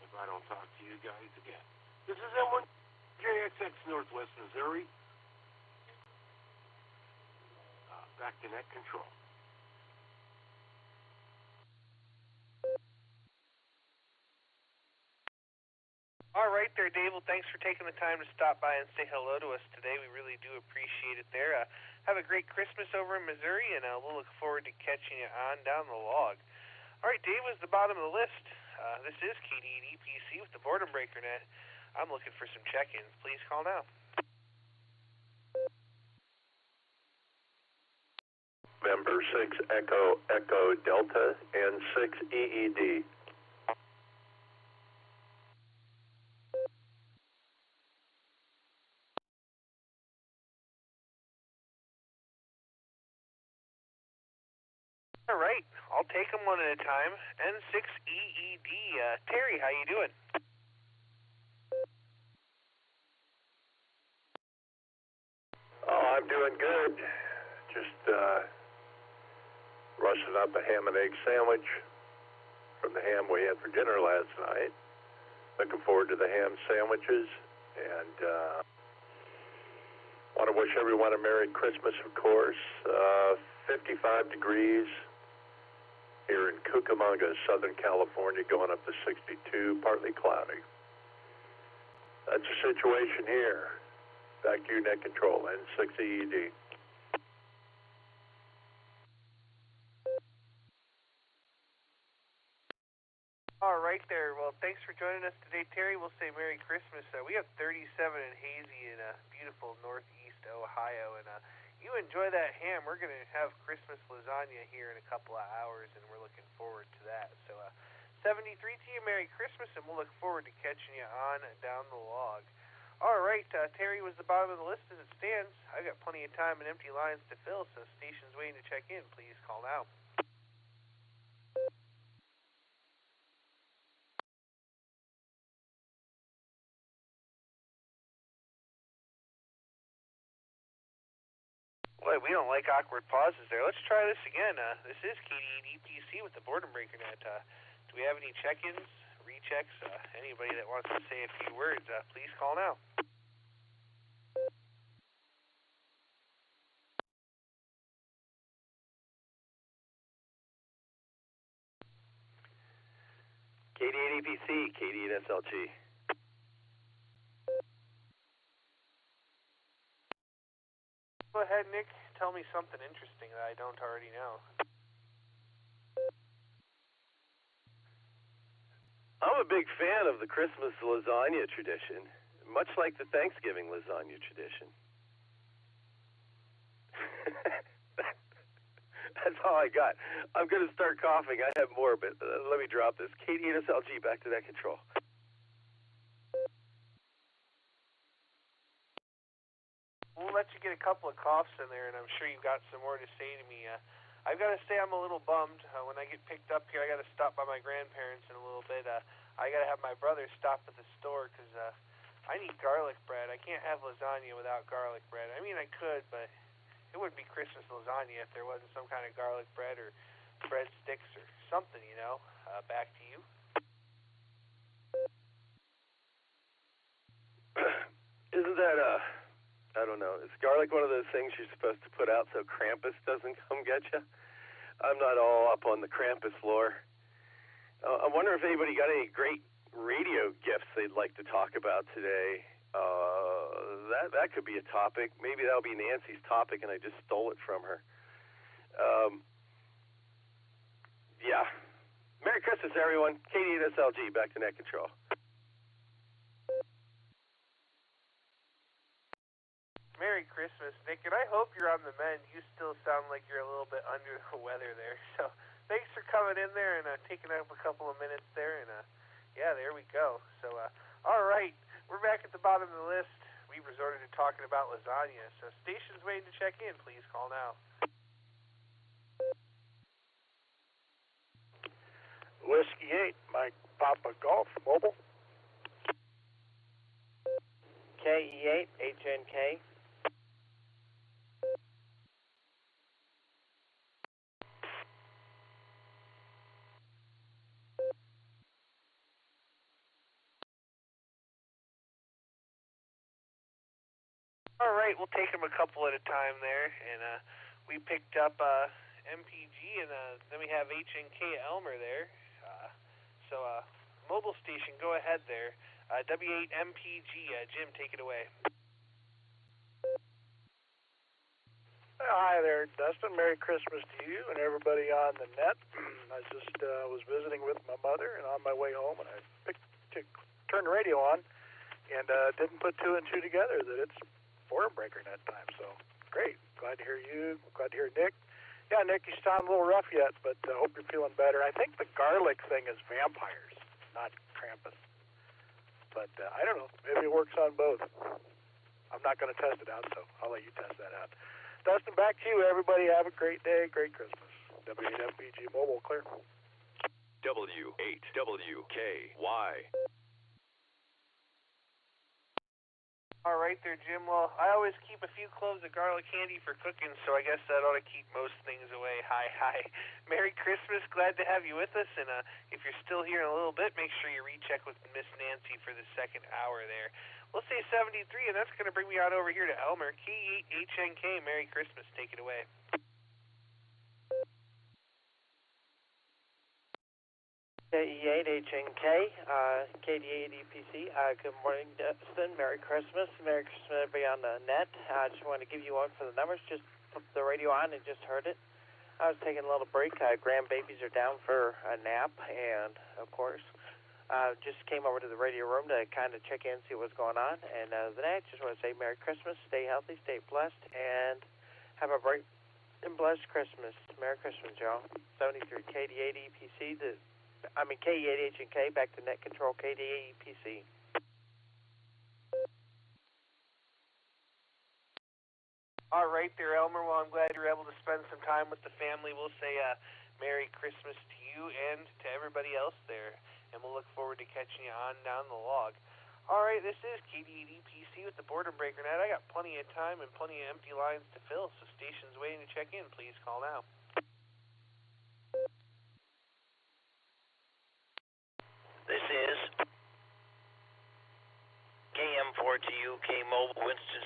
if I don't talk to you guys again. This is N1JXX Northwest Missouri. Back to net control. All right there, Dave. Well, thanks for taking the time to stop by and say hello to us today. We really do appreciate it there. Have a great Christmas over in Missouri, and we'll look forward to catching you on down the log. All right, Dave was the bottom of the list. This is KD8EPC with the Boredom Breaker Net. I'm looking for some check-ins. Please call now. Member 6 Echo Delta and 6 EED. All right, I'll take them one at a time. N6 EED. Terry, how you doing? Oh, I'm doing good. Just rushing up a ham and egg sandwich from the ham we had for dinner last night. Looking forward to the ham sandwiches, and want to wish everyone a Merry Christmas, of course. 55 degrees here in Cucamonga, Southern California, going up to 62, partly cloudy. That's the situation here. Back to you, net control, N6 EED. All right there. Well, thanks for joining us today, Terry. We'll say Merry Christmas. We have 37 and hazy in beautiful northeast Ohio, and you enjoy that ham. We're going to have Christmas lasagna here in a couple of hours, and we're looking forward to that. So 73 to you, Merry Christmas, and we'll look forward to catching you on down the log. All right, Terry was the bottom of the list as it stands. I've got plenty of time and empty lines to fill, so stations waiting to check in. Please call now. Boy, we don't like awkward pauses there. Let's try this again. This is KD8EPC with the Boredom Breaker Net. Do we have any check-ins, rechecks, anybody that wants to say a few words, please call now. KD8 APC, KD8 SLG. Go ahead, Nick. Tell me something interesting that I don't already know. I'm a big fan of the Christmas lasagna tradition, much like the Thanksgiving lasagna tradition. That's all I got. I'm going to start coughing. I have more, but let me drop this. KD8 SLG, back to net control. We'll let you get a couple of coughs in there, and I'm sure you've got some more to say to me. I've got to say I'm a little bummed. When I get picked up here, I got to stop by my grandparents in a little bit. I got to have my brother stop at the store because I need garlic bread. I can't have lasagna without garlic bread. I mean, I could, but it wouldn't be Christmas lasagna if there wasn't some kind of garlic bread or bread sticks or something, you know. Back to you. Isn't that, I don't know, is garlic one of those things you're supposed to put out so Krampus doesn't come get you? I'm not all up on the Krampus lore. I wonder if anybody got any great radio gifts they'd like to talk about today. That could be a topic. Maybe that'll be Nancy's topic and I just stole it from her. Yeah. Merry Christmas, everyone. KD8 SLG, back to net control. Merry Christmas, Nick, and I hope you're on the mend. You still sound like you're a little bit under the weather there. So thanks for coming in there and taking up a couple of minutes there. And yeah, there we go. So all right, we're back at the bottom of the list. We resorted to talking about lasagna. So stations waiting to check in. Please call now. Whiskey 8, Mike Papa Golf Mobile. KE8 HNK. All right, we'll take them a couple at a time there, and we picked up MPG, and then we have HNK Elmer there. So mobile station, go ahead there. W8 MPG, Jim, take it away. Hi there, Dustin. Merry Christmas to you and everybody on the net. I just was visiting with my mother, and on my way home, and I turned the radio on, and didn't put two and two together that it's Boredom Breaker net time. So great. Glad to hear you. Glad to hear Nick. Yeah, Nick, you sound a little rough yet, but I hope you're feeling better. I think the garlic thing is vampires, not Krampus. But I don't know. Maybe it works on both. I'm not going to test it out, so I'll let you test that out. Dustin, back to you. Everybody have a great day. Great Christmas. W8MPG Mobile, clear. W8WKY. All right there, Jim. Well, I always keep a few cloves of garlic handy for cooking, so I guess that ought to keep most things away. Hi. Merry Christmas. Glad to have you with us. And if you're still here in a little bit, make sure you recheck with Miss Nancy for the second hour there. We'll say 73, and that's going to bring me on over here to Elmer. KE8HNK. Merry Christmas. Take it away. KE8HNK, KD8EPC. Good morning, Dustin. Merry Christmas. Merry Christmas, everybody on the net. I just want to give you one for the numbers. Just put the radio on and just heard it. I was taking a little break. Grandbabies are down for a nap, and of course, just came over to the radio room to kind of check in, see what's going on. And then I just want to say Merry Christmas. Stay healthy, stay blessed, and have a bright and blessed Christmas. Merry Christmas, y'all. 73 KD8EPC. KE8HNK, back to net control, KD8EPC. All right there, Elmer. Well, I'm glad you're able to spend some time with the family. We'll say Merry Christmas to you and to everybody else there, and we'll look forward to catching you on down the log. All right, this is KD8EPC with the Boredom Breaker Net. I got plenty of time and plenty of empty lines to fill, so stations waiting to check in. Please call now.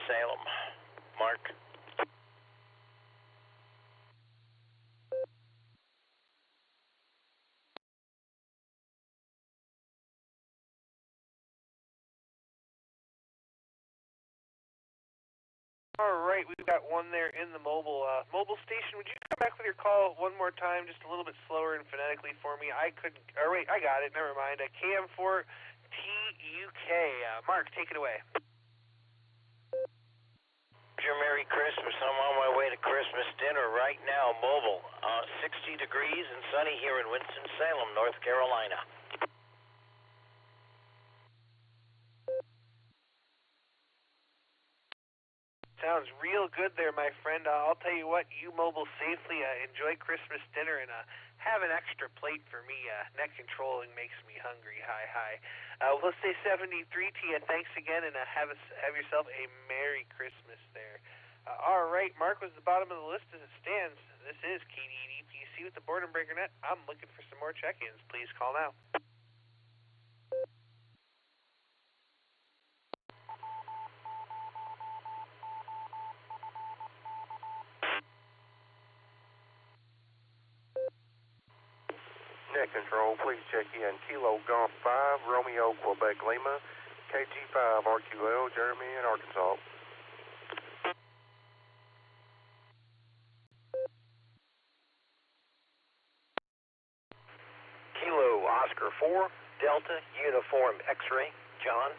Winston-Salem. Mark. All right, we've got one there in the mobile station. Would you come back with your call one more time, just a little bit slower and phonetically for me? I couldn't. Or wait, I got it. Never mind. KM4 TUK. Mark, take it away. Your Merry Christmas. I'm on my way to Christmas dinner right now, mobile. 60 degrees and sunny here in Winston-Salem, North Carolina. Sounds real good there, my friend. I'll tell you what, you mobile safely. Enjoy Christmas dinner and have an extra plate for me. Net controlling makes me hungry. Hi. Let's say 73 to you. Thanks again, and have yourself a Merry Christmas there. All right, Mark was the bottom of the list as it stands. This is KD8EPC with the Boredom Breaker Net. I'm looking for some more check-ins. Please call now. Net control, please check in. Kilo Golf 5, Romeo, Quebec, Lima, KG5, RQL, Jeremy in Arkansas. Kilo Oscar 4, Delta, Uniform X-Ray, John.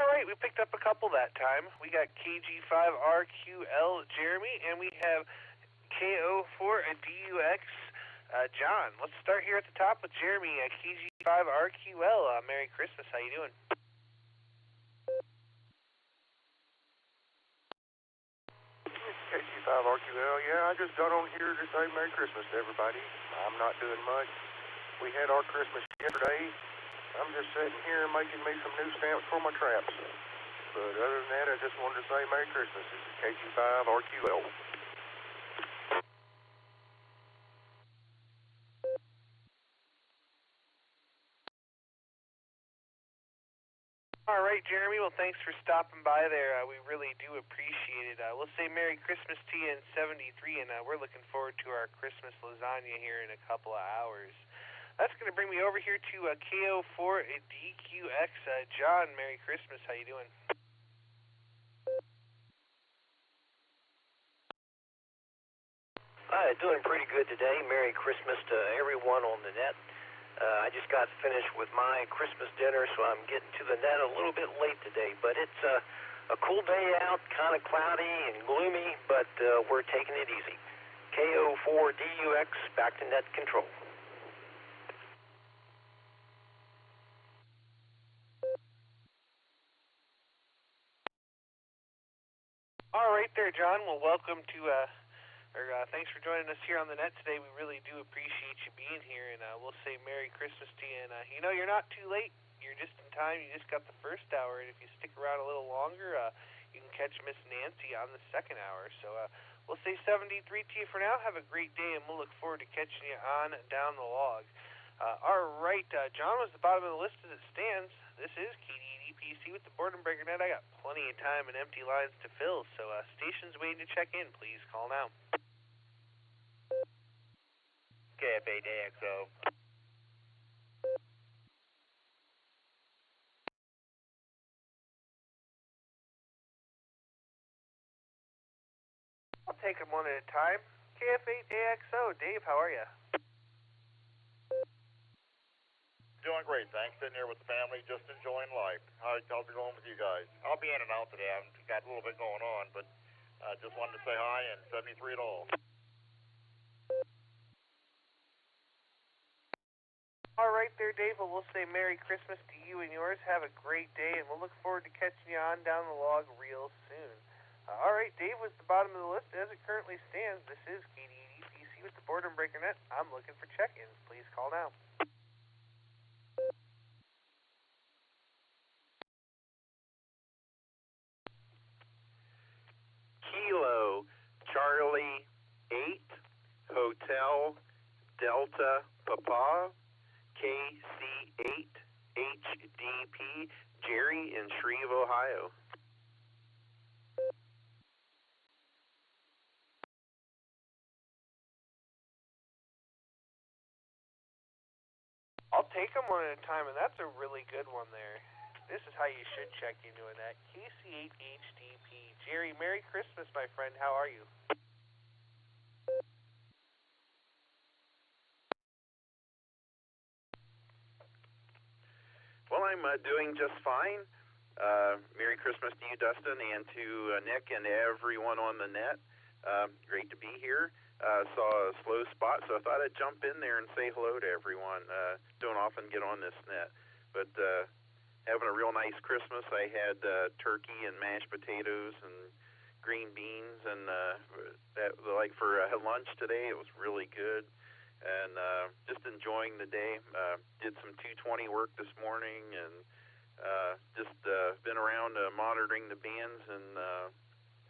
All right, we picked up a couple that time. We got KG5RQL Jeremy, and we have KO4DUX John. Let's start here at the top with Jeremy, KG5RQL. Merry Christmas. How you doing? KG5RQL, yeah, I just got on here to say Merry Christmas to everybody. I'm not doing much. We had our Christmas yesterday. I'm just sitting here making me some new stamps for my traps. But other than that, I just wanted to say Merry Christmas. This is KG5RQL. All right, Jeremy. Well, thanks for stopping by there. We really do appreciate it. We'll say Merry Christmas to you in 73, and we're looking forward to our Christmas lasagna here in a couple of hours. That's going to bring me over here to KO4DQX. John, Merry Christmas. How you doing? Hi, doing pretty good today. Merry Christmas to everyone on the net. I just got finished with my Christmas dinner, so I'm getting to the net a little bit late today. But it's a cool day out, kind of cloudy and gloomy, but we're taking it easy. KO4DUX, back to net control. All right there, John. Well, welcome to, thanks for joining us here on the net today. We really do appreciate you being here, and we'll say Merry Christmas to you. And, you're not too late. You're just in time. You just got the first hour, and if you stick around a little longer, you can catch Miss Nancy on the second hour. So we'll say 73 to you for now. Have a great day, and we'll look forward to catching you on down the log. All right, John was the bottom of the list as it stands. This is KD8EPC with the Boredom Breaker Net. I got plenty of time and empty lines to fill, so stations waiting to check in. Please call now. KF8AXO. I'll take them one at a time. KF8AXO. Dave, how are you? Doing great, thanks. Sitting here with the family, just enjoying life. How's it going with you guys? I'll be in and out today. I've got a little bit going on, but just wanted to say hi and 73 at all. All right there, Dave. Well, we'll say Merry Christmas to you and yours. Have a great day, and we'll look forward to catching you on down the log real soon. All right, Dave was the bottom of the list as it currently stands. This is KD8EPC with the Boredom Breaker Net. I'm looking for check-ins. Please call now. Kilo Charlie 8 Delta Papa KC8HDP, Jerry in Shreve, Ohio. I'll take them one at a time, and that's a really good one there. This is how you should check into a net. KC8HDP. Jerry, Merry Christmas, my friend. How are you? Well, I'm doing just fine. Merry Christmas to you, Dustin, and to Nick and everyone on the net. Great to be here. Saw a slow spot, so I thought I'd jump in there and say hello to everyone. Don't often get on this net, but having a real nice Christmas. I had turkey and mashed potatoes and green beans, and for lunch today. It was really good, and just enjoying the day. Did some 220 work this morning, and just been around monitoring the bands and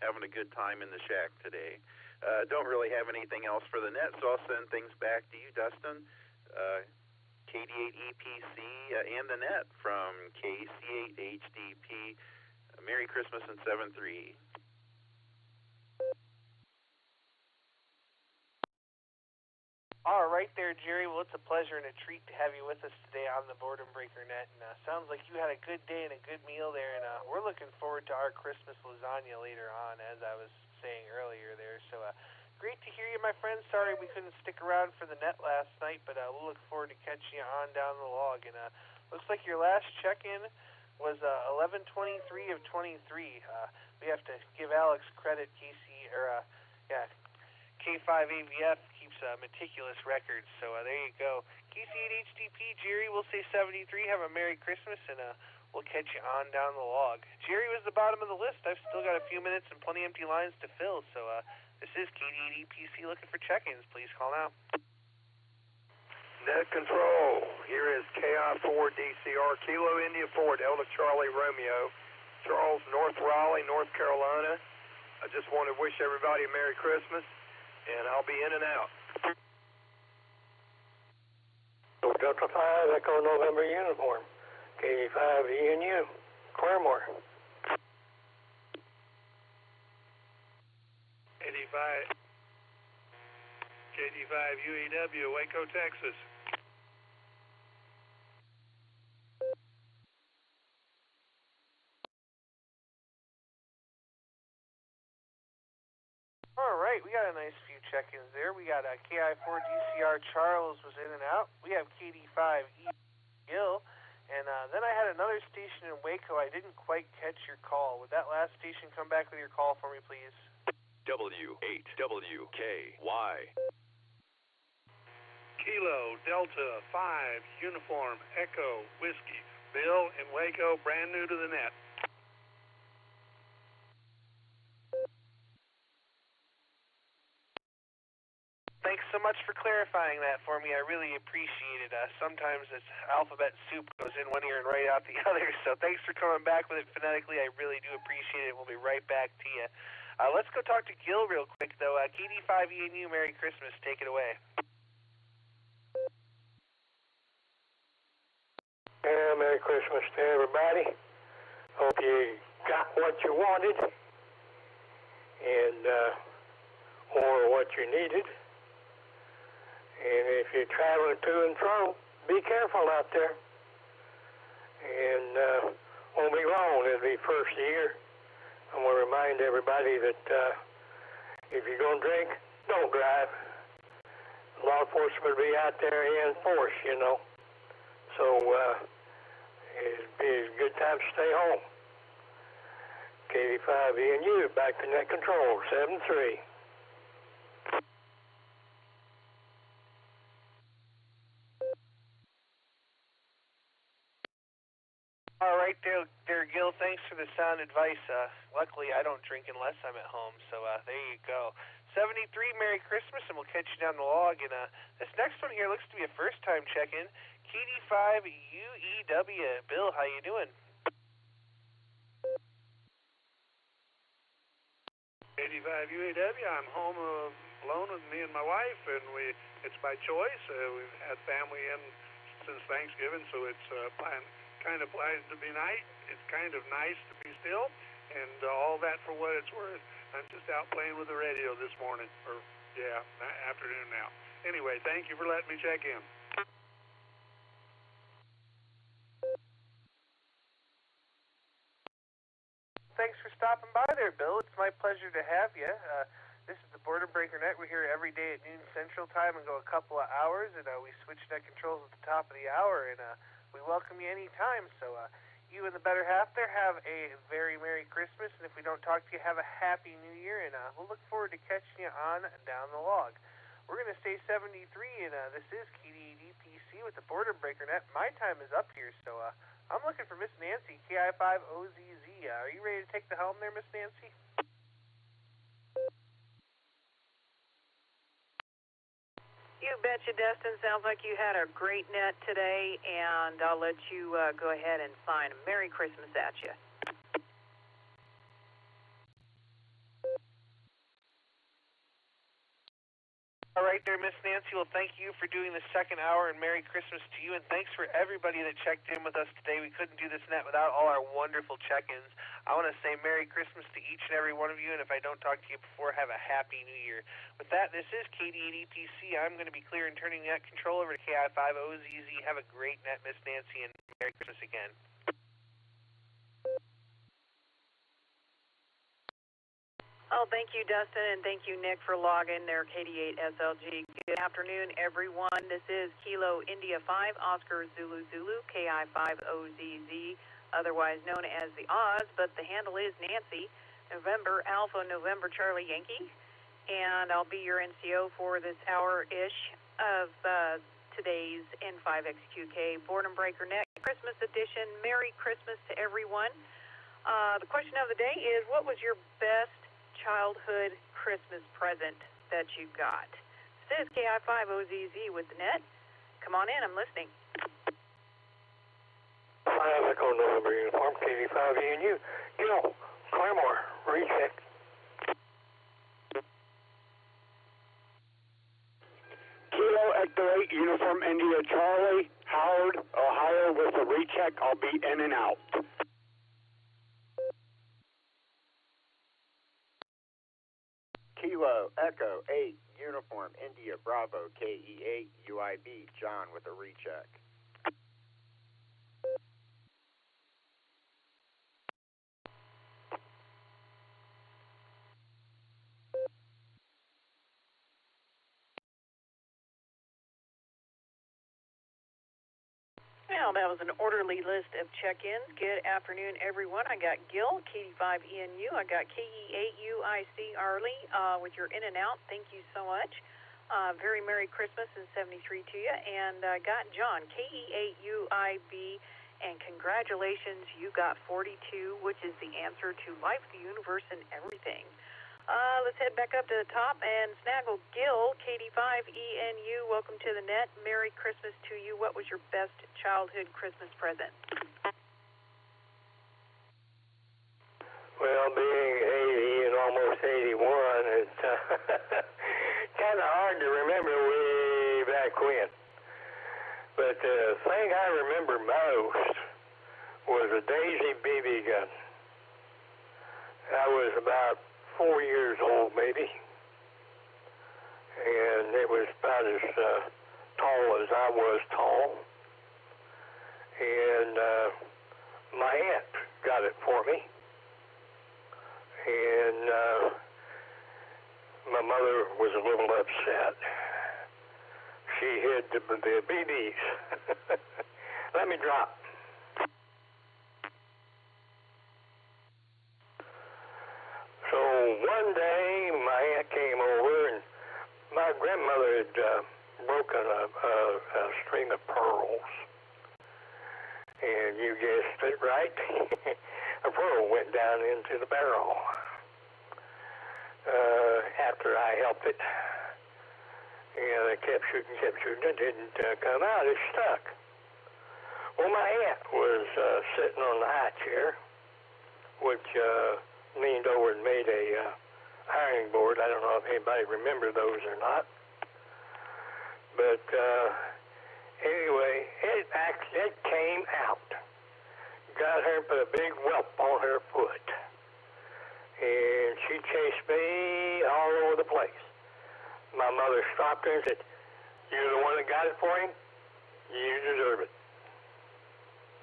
having a good time in the shack today. Don't really have anything else for the net, so I'll send things back to you, Dustin. KD8EPC and the net from KC8HDP. Merry Christmas and 7-3. All right there, Jerry. Well, it's a pleasure and a treat to have you with us today on the Boredom Breaker Net. And sounds like you had a good day and a good meal there. And we're looking forward to our Christmas lasagna later on, as I was saying earlier there. So great to hear you, my friend. Sorry we couldn't stick around for the net last night, but we'll look forward to catching you on down the log. And looks like your last check-in was 11:23 of 23. We have to give Alex credit. K5AVF keeps meticulous records, so there you go. KC8HDP, Jerry, we'll say 73. Have a Merry Christmas, and we'll catch you on down the log. Jerry was the bottom of the list. I've still got a few minutes and plenty empty lines to fill, so this is KD8EPC looking for check-ins. Please call now. Net control. Here is KI4DCR, Kilo India Ford, Delta Charlie Romeo, Charles, North Raleigh, North Carolina. I just want to wish everybody a Merry Christmas, and I'll be in and out. Delta 5, Echo November Uniform, KD5 ENU, Claremore. 85, KD5 UEW, Waco, Texas. All right, we got a nice few check-ins there. We got KI4DCR Charles was in and out. We have KD5E Gill, and then I had another station in Waco. I didn't quite catch your call. Would that last station come back with your call for me, please? W8WKY. Kilo Delta 5 Uniform Echo Whiskey. Bill in Waco, brand new to the net. Thanks so much for clarifying that for me. I really appreciate it. Sometimes it's alphabet soup goes in one ear and right out the other, so thanks for coming back with it phonetically. I really do appreciate it. We'll be right back to you. Let's go talk to Gil real quick, though. KD5ENU, Merry Christmas. Take it away. Merry Christmas to everybody. Hope you got what you wanted and or what you needed. And if you're traveling to and fro, be careful out there. And won't be long. It'll be first year. I want to remind everybody that if you're going to drink, don't drive. Law enforcement will be out there in force, you know. So it'd be a good time to stay home. KD5ENU, back to net control, 7-3. All right, there, Gil. Thanks for the sound advice. Luckily, I don't drink unless I'm at home, so there you go. 73, Merry Christmas, and we'll catch you down the log. And this next one here looks to be a first-time check-in. KD5UEW. Bill, how you doing? KD5 UEW, I'm home alone with me and my wife, and it's by choice. We've had family in since Thanksgiving, so it's kind of planned to be night. It's kind of nice to be still, and all that for what it's worth. I'm just out playing with the radio this morning, or afternoon now. Anyway, thank you for letting me check in. Thanks for stopping by there, Bill. It's my pleasure to have you. This is the Boredom Breaker Net. We're here every day at noon Central Time and go a couple of hours, and we switch net controls at the top of the hour, and we welcome you anytime. So you and the better half there have a very Merry Christmas, and if we don't talk to you, have a Happy New Year, and we'll look forward to catching you on down the log. We're going to stay 73, and this is KDADPC with the Boredom Breaker Net. My time is up here, so I'm looking for Miss Nancy, KI5OZZ. Are you ready to take the helm there, Miss Nancy? You betcha, Dustin. Sounds like you had a great net today, and I'll let you go ahead and sign a Merry Christmas at you. All right there, Miss Nancy. Well, thank you for doing the second hour, and Merry Christmas to you. And thanks for everybody that checked in with us today. We couldn't do this net without all our wonderful check-ins. I want to say Merry Christmas to each and every one of you, and if I don't talk to you before, have a Happy New Year. With that, this is KDADPC. I'm going to be clear and turning the net control over to KI5OZZ. Have a great net, Miss Nancy, and Merry Christmas again. Oh, thank you, Dustin, and thank you, Nick, for logging there, KD8SLG. Good afternoon, everyone. This is Kilo India 5, Oscar Zulu Zulu, KI5OZZ, otherwise known as the Oz, but the handle is Nancy, November Alpha, November Charlie Yankee, and I'll be your NCO for this hour-ish of today's N5XQK Boredom Breaker Net Christmas edition. Merry Christmas to everyone. The question of the day is, what was your best childhood Christmas present that you got? This is KI5OZZ with the net. Come on in, I'm listening. 5 Echo November Uniform, KV5ENU. Gil, Claremore, recheck. Kilo Echo 8, Uniform India Charlie, Howard, Ohio with a recheck. I'll be in and out. Kilo Echo 8, Uniform India Bravo, KE8, UIB, John with a recheck. Well, that was an orderly list of check-ins. Good afternoon, everyone. I got Gil, KD5ENU. I got KE8UIC Arlie with your in and out. Thank you so much. Very Merry Christmas and 73 to you. And I got John, KE8UIB, and congratulations, you got 42, which is the answer to life, the universe, and everything. Let's head back up to the top and snaggle Gil, KD5ENU. Welcome to the net. Merry Christmas to you. What was your best childhood Christmas present? Well, being 80 and almost 81, it's kind of hard to remember way back when. But the thing I remember most was a Daisy BB gun. I was about 4 years old, maybe, and it was about as tall as I was tall, and my aunt got it for me, and my mother was a little upset. She hid the BBs. Let me drop. So one day, my aunt came over, and my grandmother had broken a string of pearls. And you guessed it right. A pearl went down into the barrel. After I helped it, and I kept shooting, it didn't come out. It stuck. Well, my aunt was sitting on the high chair, which leaned over and made a ironing board. I don't know if anybody remembers those or not. But anyway, it came out. Got her and put a big whelp on her foot. And she chased me all over the place. My mother stopped her and said, "You're the one that got it for him? You deserve it."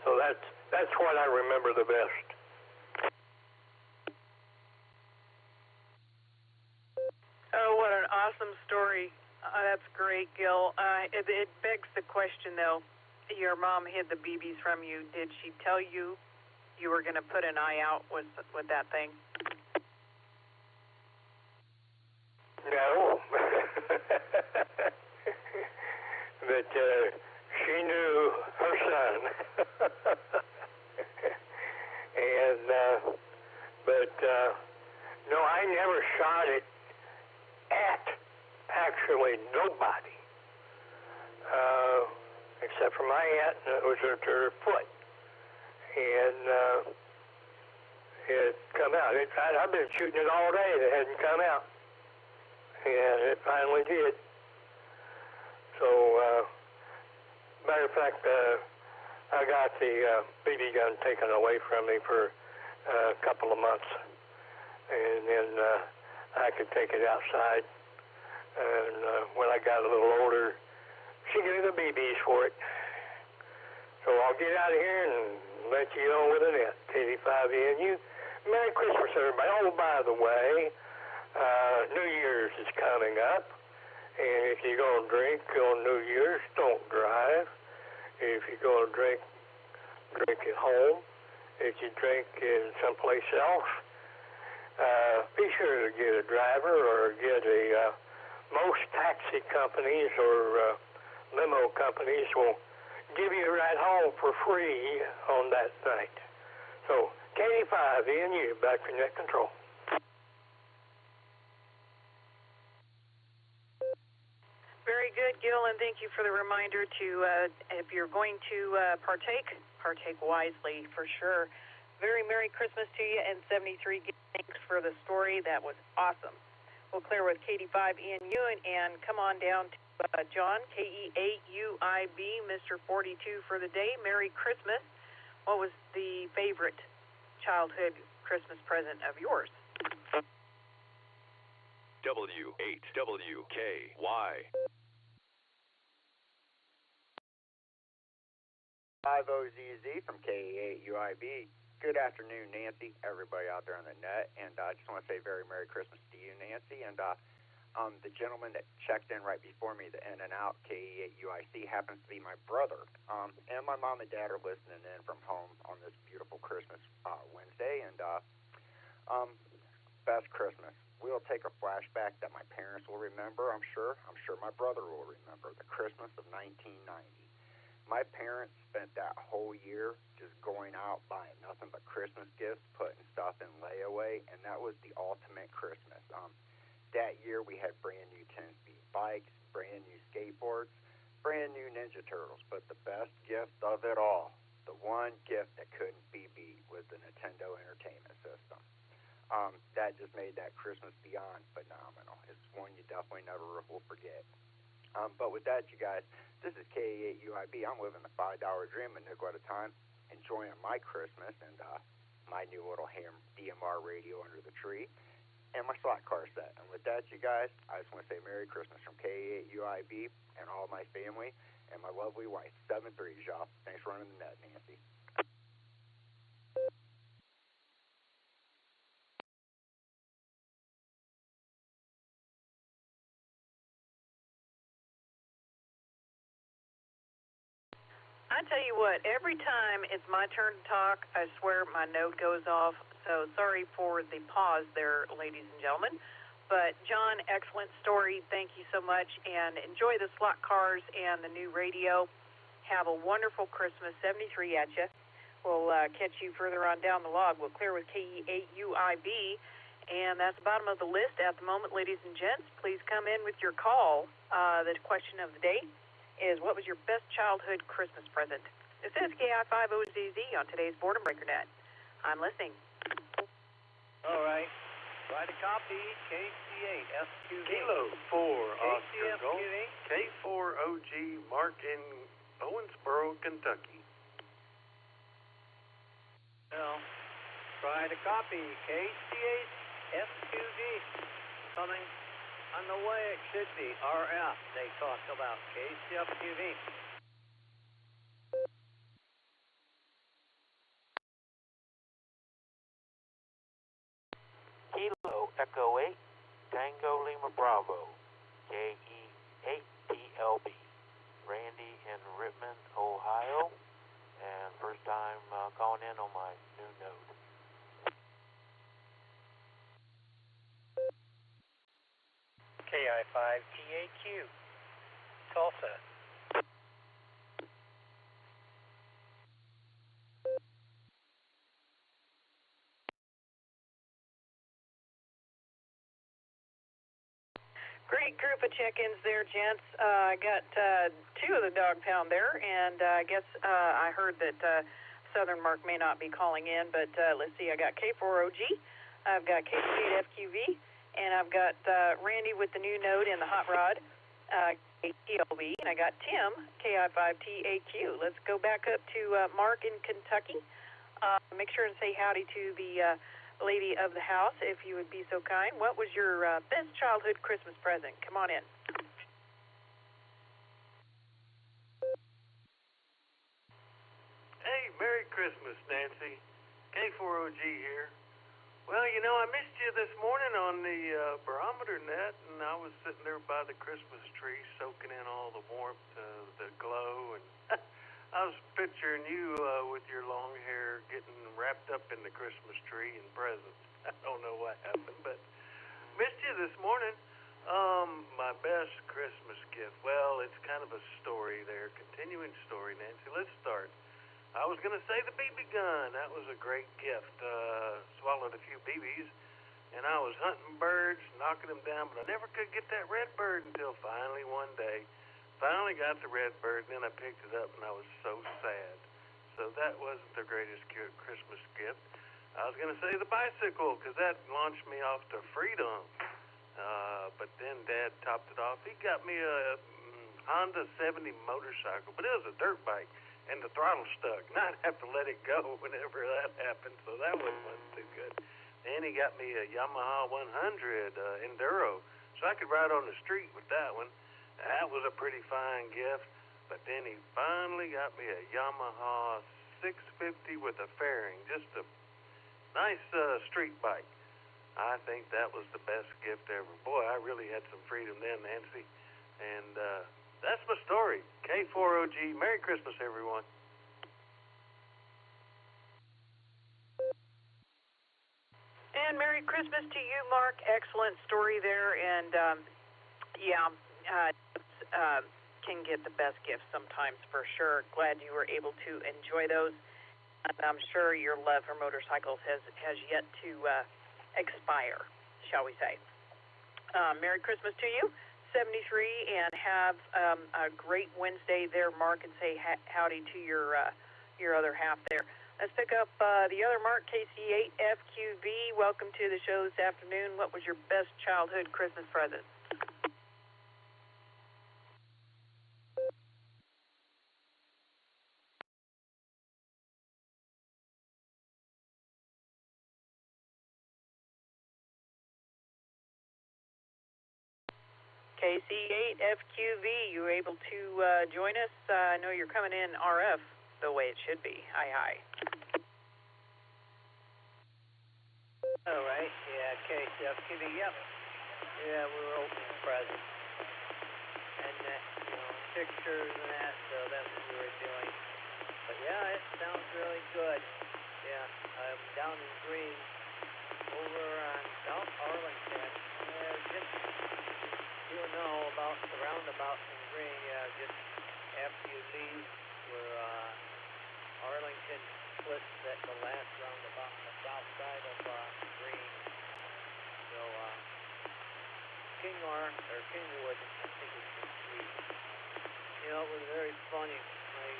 So that's what I remember the best. Oh, what an awesome story. That's great, Gil. It begs the question, though. Your mom hid the BBs from you. Did she tell you you were going to put an eye out with that thing? No. But she knew her son. And, but, no, I never shot it at actually nobody, except for my aunt, and it was at her foot. And it come out. I've been shooting it all day, and it hadn't come out. And it finally did. So, matter of fact, I got the BB gun taken away from me for a couple of months. And then I could take it outside. And when I got a little older, she gave me the BBs for it. So I'll get out of here and let you on with the net. KD5NU. Merry Christmas, everybody. Oh, by the way, New Year's is coming up. And if you're going to drink on New Year's, don't drive. If you're going to drink at home. If you drink in someplace else, be sure to get a driver or get a... most taxi companies or limo companies will give you a ride home for free on that night. So, KD5NU, back for net control. Very good, Gil, and thank you for the reminder to, if you're going to partake wisely, for sure. Very Merry Christmas to you, and 73 thanks for the story. That was awesome. We'll clear with KD5NU and come on down to John, KE8UIB, Mr. 42 for the day. Merry Christmas. What was the favorite childhood Christmas present of yours? W8WKY. 50ZZ from KE8UIB. Good afternoon, Nancy, everybody out there on the net, and I just want to say very Merry Christmas to you, Nancy, and the gentleman that checked in right before me, the in and out KE8UIC, happens to be my brother, and my mom and dad are listening in from home on this beautiful Christmas Wednesday, and best Christmas. We'll take a flashback that my parents will remember, I'm sure my brother will remember, the Christmas of 1990. My parents spent that whole year just going out buying nothing but Christmas gifts, putting stuff in layaway, and that was the ultimate Christmas. That year we had brand new 10-speed bikes, brand new skateboards, brand new Ninja Turtles, but the best gift of it all, the one gift that couldn't be beat, was the Nintendo Entertainment System. That just made that Christmas beyond phenomenal. It's one you definitely never will forget. But with that, you guys, this is KE8UIB. I'm living the $5 dream a nickel at a time, enjoying my Christmas and my new little ham DMR radio under the tree and my slot car set. And with that, you guys, I just want to say Merry Christmas from KE8UIB and all my family and my lovely wife. 7-3, y'all. Thanks for running the net, Nancy. I tell you what, every time it's my turn to talk, I swear my note goes off. So sorry for the pause there, ladies and gentlemen. But John, excellent story. Thank you so much, and enjoy the slot cars and the new radio. Have a wonderful Christmas. 73 at you. We'll catch you further on down the log. We'll clear with KE8UIB, and that's the bottom of the list at the moment, ladies and gents. Please come in with your call. The question of the day is, what was your best childhood Christmas present? This is KI5OZZ on today's Boredom Breaker Net. I'm listening. All right. Try to copy KC8 FQV. Kilo 4 Oscar Golf. KCFQV. K4OG Mark in Owensboro, Kentucky. Well, try to copy KC8 FQV. Coming on the way, it should be RF. They talk about KCFQV. Kilo Echo 8, Tango Lima Bravo, KE8TLB. Randy in Rittman, Ohio, and first time calling in on my new node. KI5TAQ, Tulsa. Great group of check-ins there, gents. I got two of the dog pound there, and I guess I heard that Southern Mark may not be calling in, but let's see. I got K4OG, I've got K8FQV, and I've got Randy with the new node in the hot rod, KTLB, and I got Tim, KI5TAQ. Let's go back up to Mark in Kentucky. Make sure and say howdy to the lady of the house, if you would be so kind. What was your best childhood Christmas present? Come on in. Hey, Merry Christmas, Nancy. K4OG here. Well, you know, I missed you this morning on the barometer net, and I was sitting there by the Christmas tree soaking in all the warmth, the glow, and I was picturing you with your long hair getting wrapped up in the Christmas tree and presents. I don't know what happened, but missed you this morning. My best Christmas gift. Well, it's kind of a story there, continuing story, Nancy. Let's start. I was going to say the BB gun. That was a great gift. Swallowed a few BBs, and I was hunting birds, knocking them down, but I never could get that red bird until finally one day. Finally got the red bird, and then I picked it up, and I was so sad. So that wasn't the greatest Christmas gift. I was going to say the bicycle, because that launched me off to freedom. But then Dad topped it off. He got me a Honda 70 motorcycle, but it was a dirt bike, and the throttle stuck, and I'd have to let it go whenever that happened, so that wasn't too good. Then he got me a Yamaha 100 Enduro, so I could ride on the street with that one. That was a pretty fine gift, but then he finally got me a Yamaha 650 with a fairing, just a nice street bike. I think that was the best gift ever. Boy, I really had some freedom then, Nancy, and that's my story. K4OG, Merry Christmas, everyone. And Merry Christmas to you, Mark. Excellent story there, and can get the best gifts sometimes for sure. Glad you were able to enjoy those. And I'm sure your love for motorcycles has yet to expire, shall we say. Merry Christmas to you, 73, and have a great Wednesday there, Mark, and say howdy to your other half there. Let's pick up the other Mark, KC8FQV. Welcome to the show this afternoon. What was your best childhood Christmas present? KC8FQV, you were able to join us? I know you're coming in RF the way it should be. Hi. All right, yeah, KCFQV, yep. Yeah, we were opening presents. And pictures and that, so that's what we were doing. But yeah, it sounds really good. Yeah, I'm down in Green, over on South Arlington. Just you know about the roundabout in Green, just after you leave where Arlington splits at the last roundabout on the south side of Green. So Kingwood, I think it's the street. You know, it was very funny. My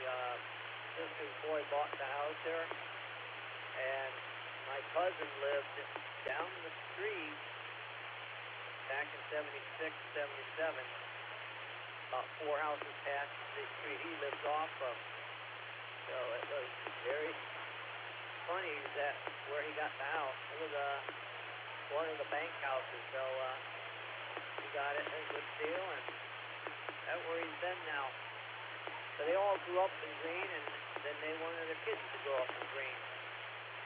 sister's boy bought the house there, and my cousin lived down the street back in 76, 77, about 4 houses past the street he lived off of. So it was very funny that where he got the house. It was one of the bank houses, so he got it at a good deal, and that's where he's been now. So they all grew up in Green, and then they wanted their kids to grow up in Green.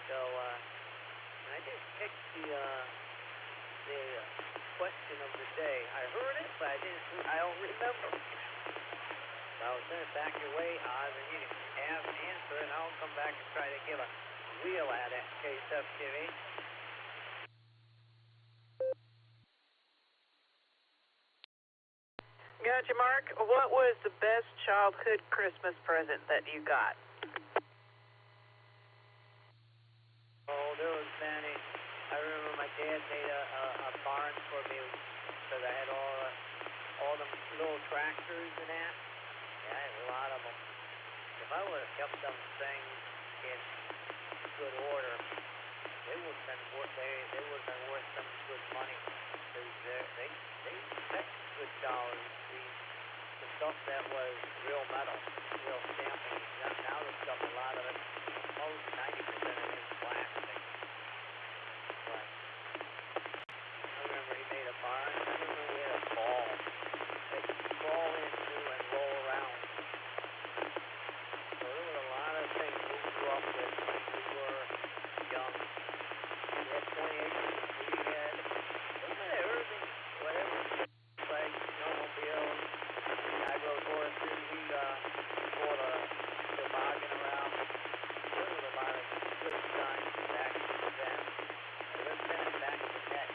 So I just picked the question of the day. I heard it, but I don't remember. So I'll send it back your way, Oz, and you can answer, and I'll come back and try to give a wheel at it, KSFTV. Gotcha, Mark. What was the best childhood Christmas present that you got? Oh, there was many. I remember my dad made a barn for me because I had all them little tractors and that. Yeah, I had a lot of them. If I would have kept them things in good order, they would have been worth some good money. Because they fetch good dollars. The stuff that was real metal, real stamping. Now the stuff, a lot of it, almost 90% of it is plastic. But I remember he made a barn. I remember we had a ball that you could crawl into and roll around. So there were a lot of things we grew up with when we were young. We had 20 acres. We had everything, whatever, like snowmobiles, agro-forestry. We bought a toboggan around. There was a lot of good times back then. So let's send it back to Nick.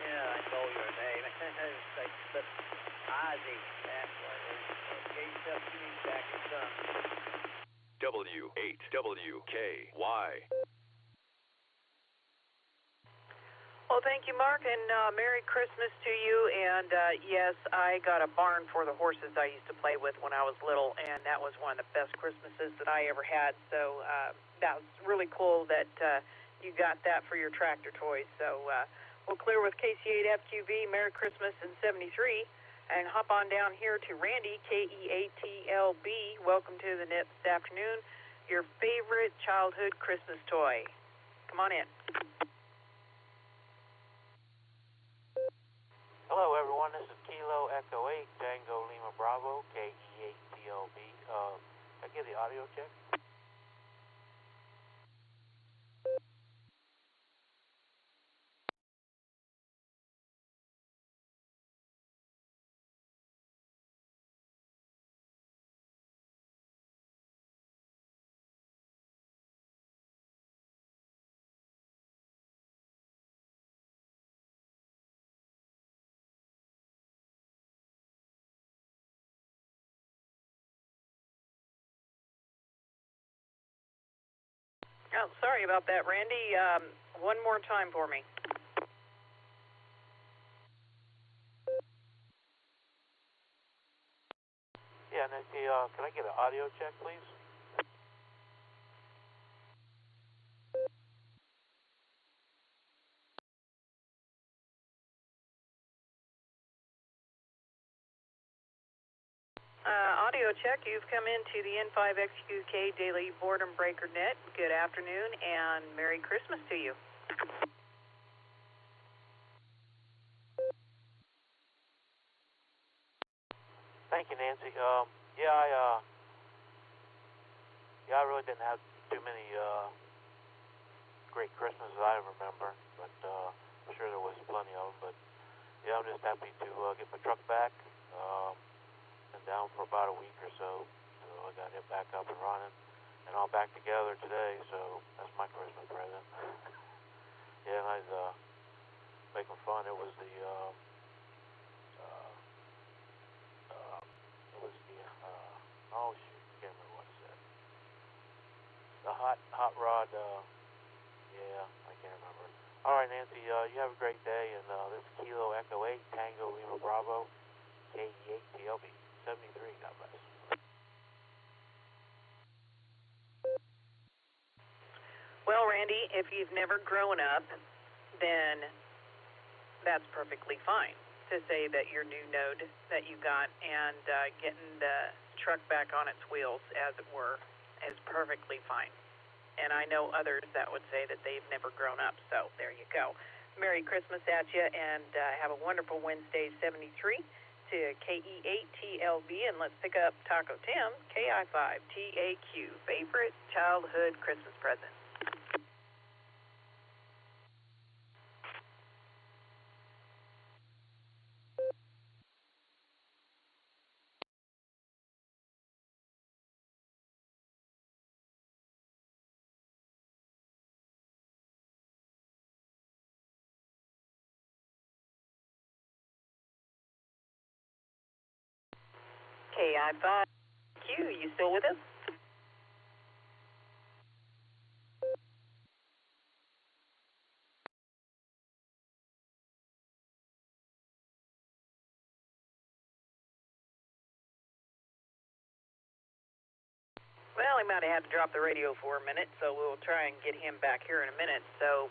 Yeah, I know your name. It's like Ozzy. That's what it is. KSFTV's back in sun. W8WKY. Well, thank you, Mark, and Merry Christmas to you. And yes, I got a barn for the horses I used to play with when I was little, and that was one of the best Christmases that I ever had. So that was really cool that you got that for your tractor toys. So we'll clear with KC8FQV, Merry Christmas in 73, and hop on down here to Randy, KEATLB. Welcome to the net this afternoon. Your favorite childhood Christmas toy. Come on in. Hello, everyone. This is Kilo Echo 8, Tango Lima Bravo, KE8TLB. I get the audio check? Oh, sorry about that, Randy. One more time for me. Yeah, Nancy, can I get an audio check, please? Audio check. You've come into the N5XQK Daily Boredom Breaker Net. Good afternoon and Merry Christmas to you. Thank you, Nancy. I really didn't have too many great Christmases I remember, but I'm sure there was plenty of them. But yeah, I'm just happy to get my truck back. Been down for about a week or so, so I got it back up and running, and all back together today. So that's my Christmas present. Yeah, and I was making fun. It was the oh shoot, can't remember what it said. The hot rod. Yeah, I can't remember. All right, Nancy. You have a great day, and this is Kilo Echo 8 Tango Lima Bravo, KE8. TLB. 73, God bless. Well, Randy, if you've never grown up, then that's perfectly fine to say that your new node that you got and getting the truck back on its wheels, as it were, is perfectly fine. And I know others that would say that they've never grown up, so there you go. Merry Christmas at you, and have a wonderful Wednesday, 73 to KE8TLB, and let's pick up Taco Tim, KI5TAQ, favorite childhood Christmas present. KI5Q, you still with us? Well, he might have had to drop the radio for a minute, so we'll try and get him back here in a minute. So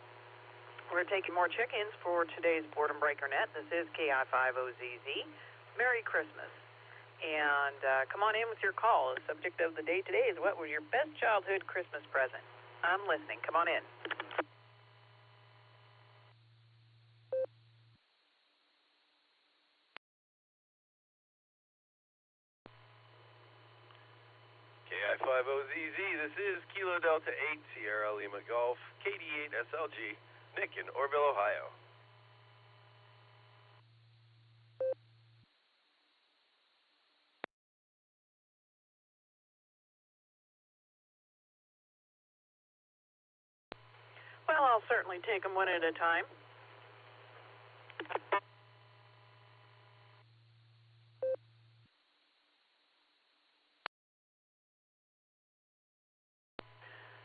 we're taking more check-ins for today's Boredom Breaker Net. This is KI5OZZ. Merry Christmas. And come on in with your call. The subject of the day today is, what was your best childhood Christmas present? I'm listening. Come on in. KI5OZZ, this is Kilo Delta 8 Sierra Lima Golf, KD8 SLG, Nick in Orville, Ohio. Well, I'll certainly take them one at a time.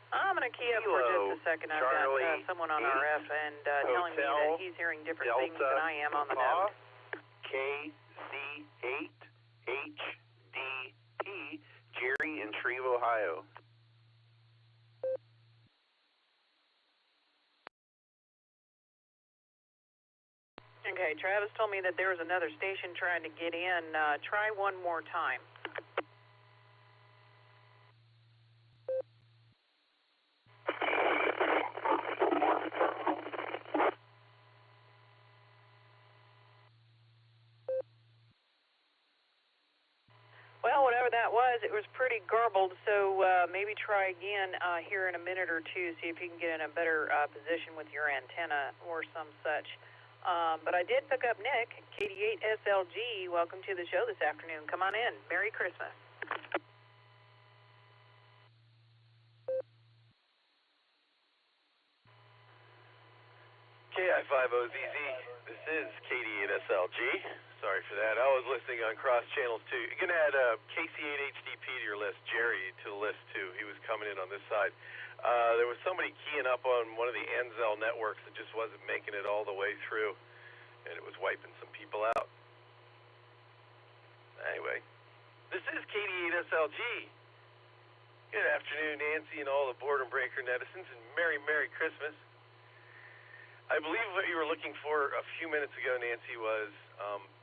I'm going to key up for just a second. I've got someone on RF and telling me that he's hearing different things than I am on the node. KC8HDP, Jerry in Shreve, Ohio. Okay, Travis told me that there was another station trying to get in. Try one more time. Well, whatever that was, it was pretty garbled, so maybe try again here in a minute or two, see if you can get in a better position with your antenna or some such. But I did pick up Nick, KD8 SLG. Welcome to the show this afternoon. Come on in. Merry Christmas. KI5OZZ, this is KD8 SLG. Sorry for that. I was listening on cross channels too. You can add KC8HDP to your list, Jerry to the list too. He was coming in on this side. There was somebody keying up on one of the Anzel networks that just wasn't making it all the way through, and it was wiping some people out. Anyway, this is KD8 SLG. Good afternoon, Nancy and all the Boredom Breaker netizens, and Merry Christmas. I believe what you were looking for a few minutes ago, Nancy, was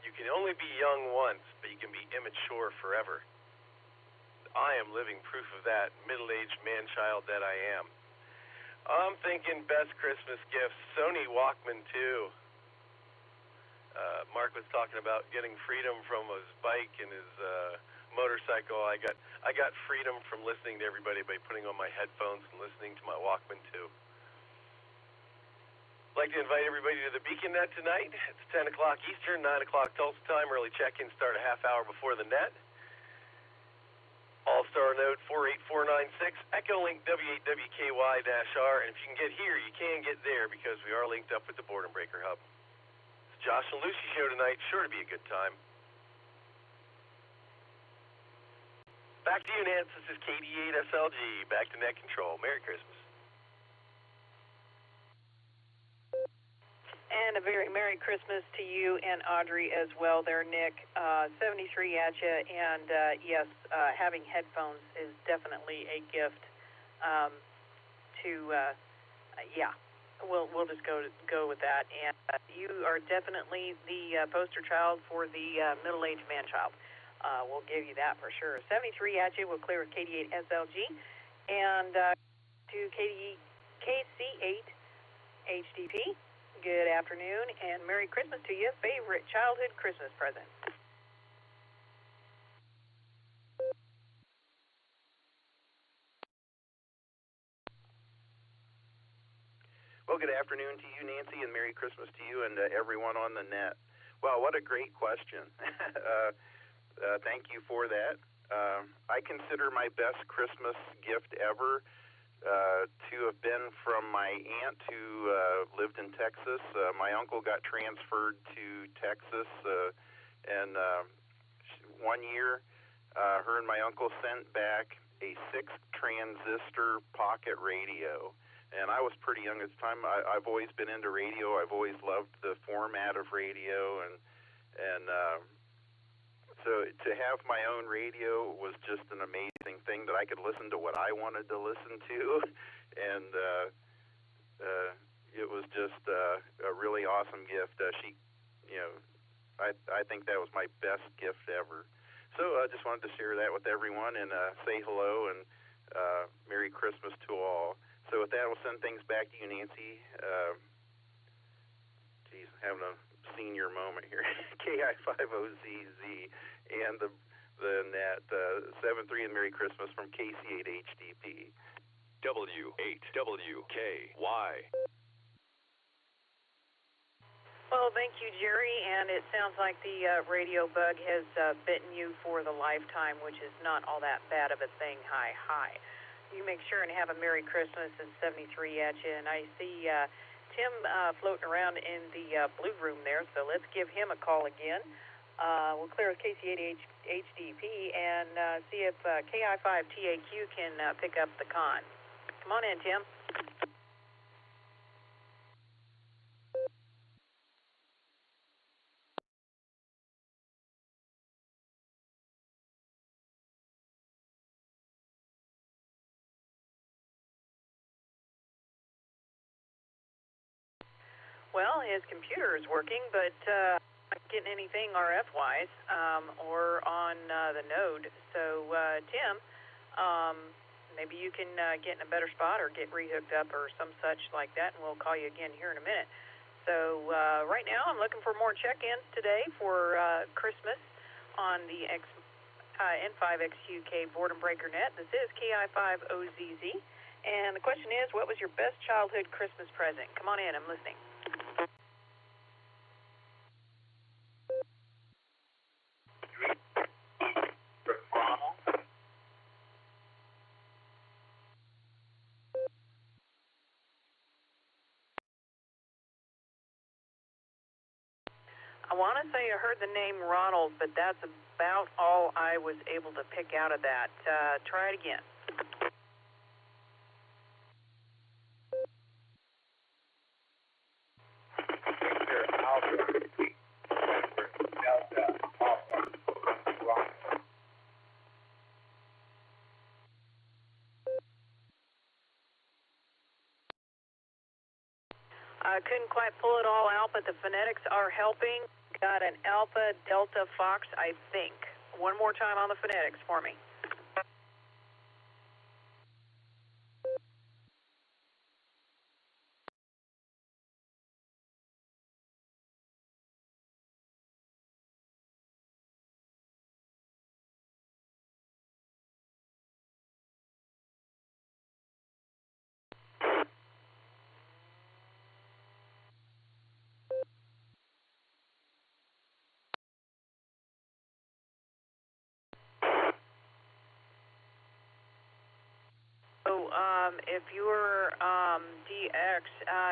you can only be young once, but you can be immature forever. I am living proof of that, middle-aged man-child that I am. I'm thinking best Christmas gifts, Sony Walkman 2. Mark was talking about getting freedom from his bike and his motorcycle. I got freedom from listening to everybody by putting on my headphones and listening to my Walkman 2. I'd like to invite everybody to the Beacon Net tonight. It's 10 o'clock Eastern, 9 o'clock Tulsa time. Early check-in start a half hour before the net. Allstar node 48496, Echolink W8WKY-R. And if you can get here, you can get there because we are linked up with the Boredom Breaker Hub. It's Josh and Lucy show tonight. Sure to be a good time. Back to you, Nance. This is KD8 SLG. Back to net control. Merry Christmas. And a very Merry Christmas to you and Audrey as well there, Nick. 73 at you, and yes, having headphones is definitely a gift. Yeah, we'll just go with that. And you are definitely the poster child for the middle-aged man-child. We'll give you that for sure. 73 at you. We'll clear with KD8 SLG, and to KC8 HDP. Good afternoon, and Merry Christmas to you. Favorite childhood Christmas present? Well, good afternoon to you, Nancy, and Merry Christmas to you and everyone on the net. Well, what a great question. Thank you for that. I consider my best Christmas gift ever to have been from my aunt who lived in Texas. My uncle got transferred to Texas, and one year her and my uncle sent back a 6-transistor pocket radio. And I was pretty young at the time. I've always been into radio. I've always loved the format of radio, and so to have my own radio was just an amazing thing that I could listen to what I wanted to listen to, and it was just a really awesome gift. I think that was my best gift ever. So I just wanted to share that with everyone and say hello and Merry Christmas to all. So with that, we'll send things back to you, Nancy. Geez, having a senior moment here. KI50ZZ and the net 73 and Merry Christmas from KC8 HDP. W8WKY. Well, thank you, Jerry, and it sounds like the radio bug has bitten you for the lifetime, which is not all that bad of a thing. Hi. You make sure and have a Merry Christmas and 73 at you, and I see Tim floating around in the blue room there, so let's give him a call again. We'll clear with KC8 HDP and see if KI5TAQ can pick up the con. Come on in, Tim. Well, his computer is working, but not getting anything RF-wise or on the node. So, Tim, maybe you can get in a better spot or get rehooked up or some such like that, and we'll call you again here in a minute. So, right now I'm looking for more check-ins today for Christmas on the N5XQK Boredom Breaker Net. This is KI50ZZ, and the question is, what was your best childhood Christmas present? Come on in, I'm listening. I want to say I heard the name Ronald, but that's about all I was able to pick out of that. Try it again. I couldn't quite pull it all out, but the phonetics are helping. Got an Alpha Delta Fox, I think. One more time on the phonetics for me. So, if you're DX,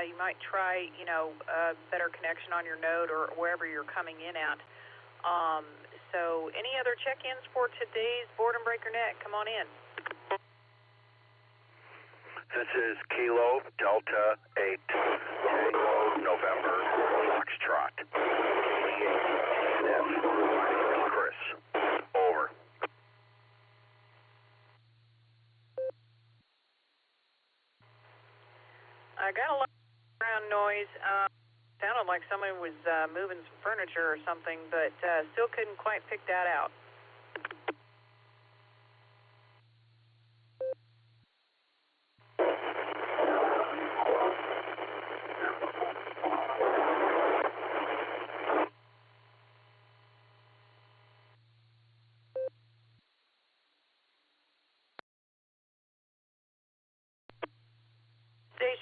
you might try, a better connection on your node or wherever you're coming in at. So, any other check-ins for today's Boredom Breaker Net? Come on in. This is Kilo Delta 8. Kilo November, Foxtrot. Chris. Over. I got a lot of background noise. Sounded like somebody was moving some furniture or something, but still couldn't quite pick that out.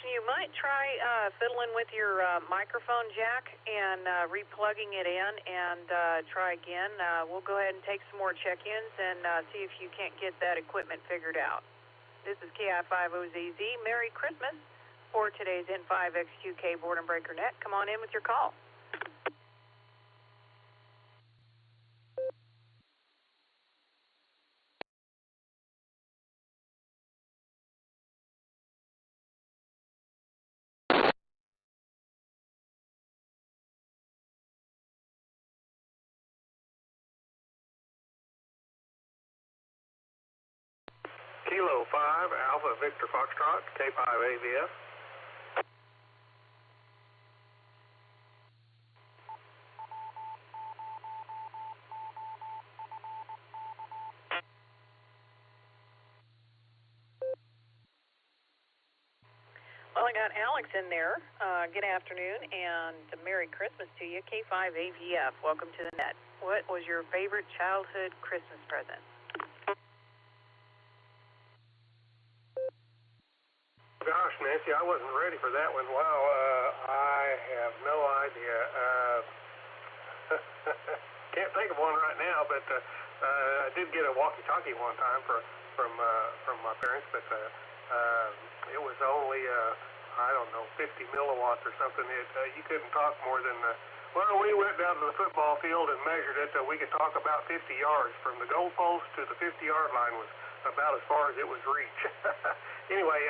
You might try fiddling with your microphone jack and replugging it in and try again. We'll go ahead and take some more check-ins and see if you can't get that equipment figured out. This is KI5OZZ. Merry Christmas for today's N5XQK Boredom Breaker Net. Come on in with your call. Kilo 5, Alpha Victor Foxtrot, K5 AVF. Well, I got Alex in there. Good afternoon and Merry Christmas to you, K5 AVF. Welcome to the net. What was your favorite childhood Christmas present? Gosh, Nancy, I wasn't ready for that one. Wow, I have no idea. Can't think of one right now, but I did get a walkie-talkie one time from my parents, but it was only, I don't know, 50 milliwatts or something. You couldn't talk more than, well, we went down to the football field and measured it. We could talk about 50 yards. From the goalpost to the 50-yard line was about as far as it was reached. Anyway,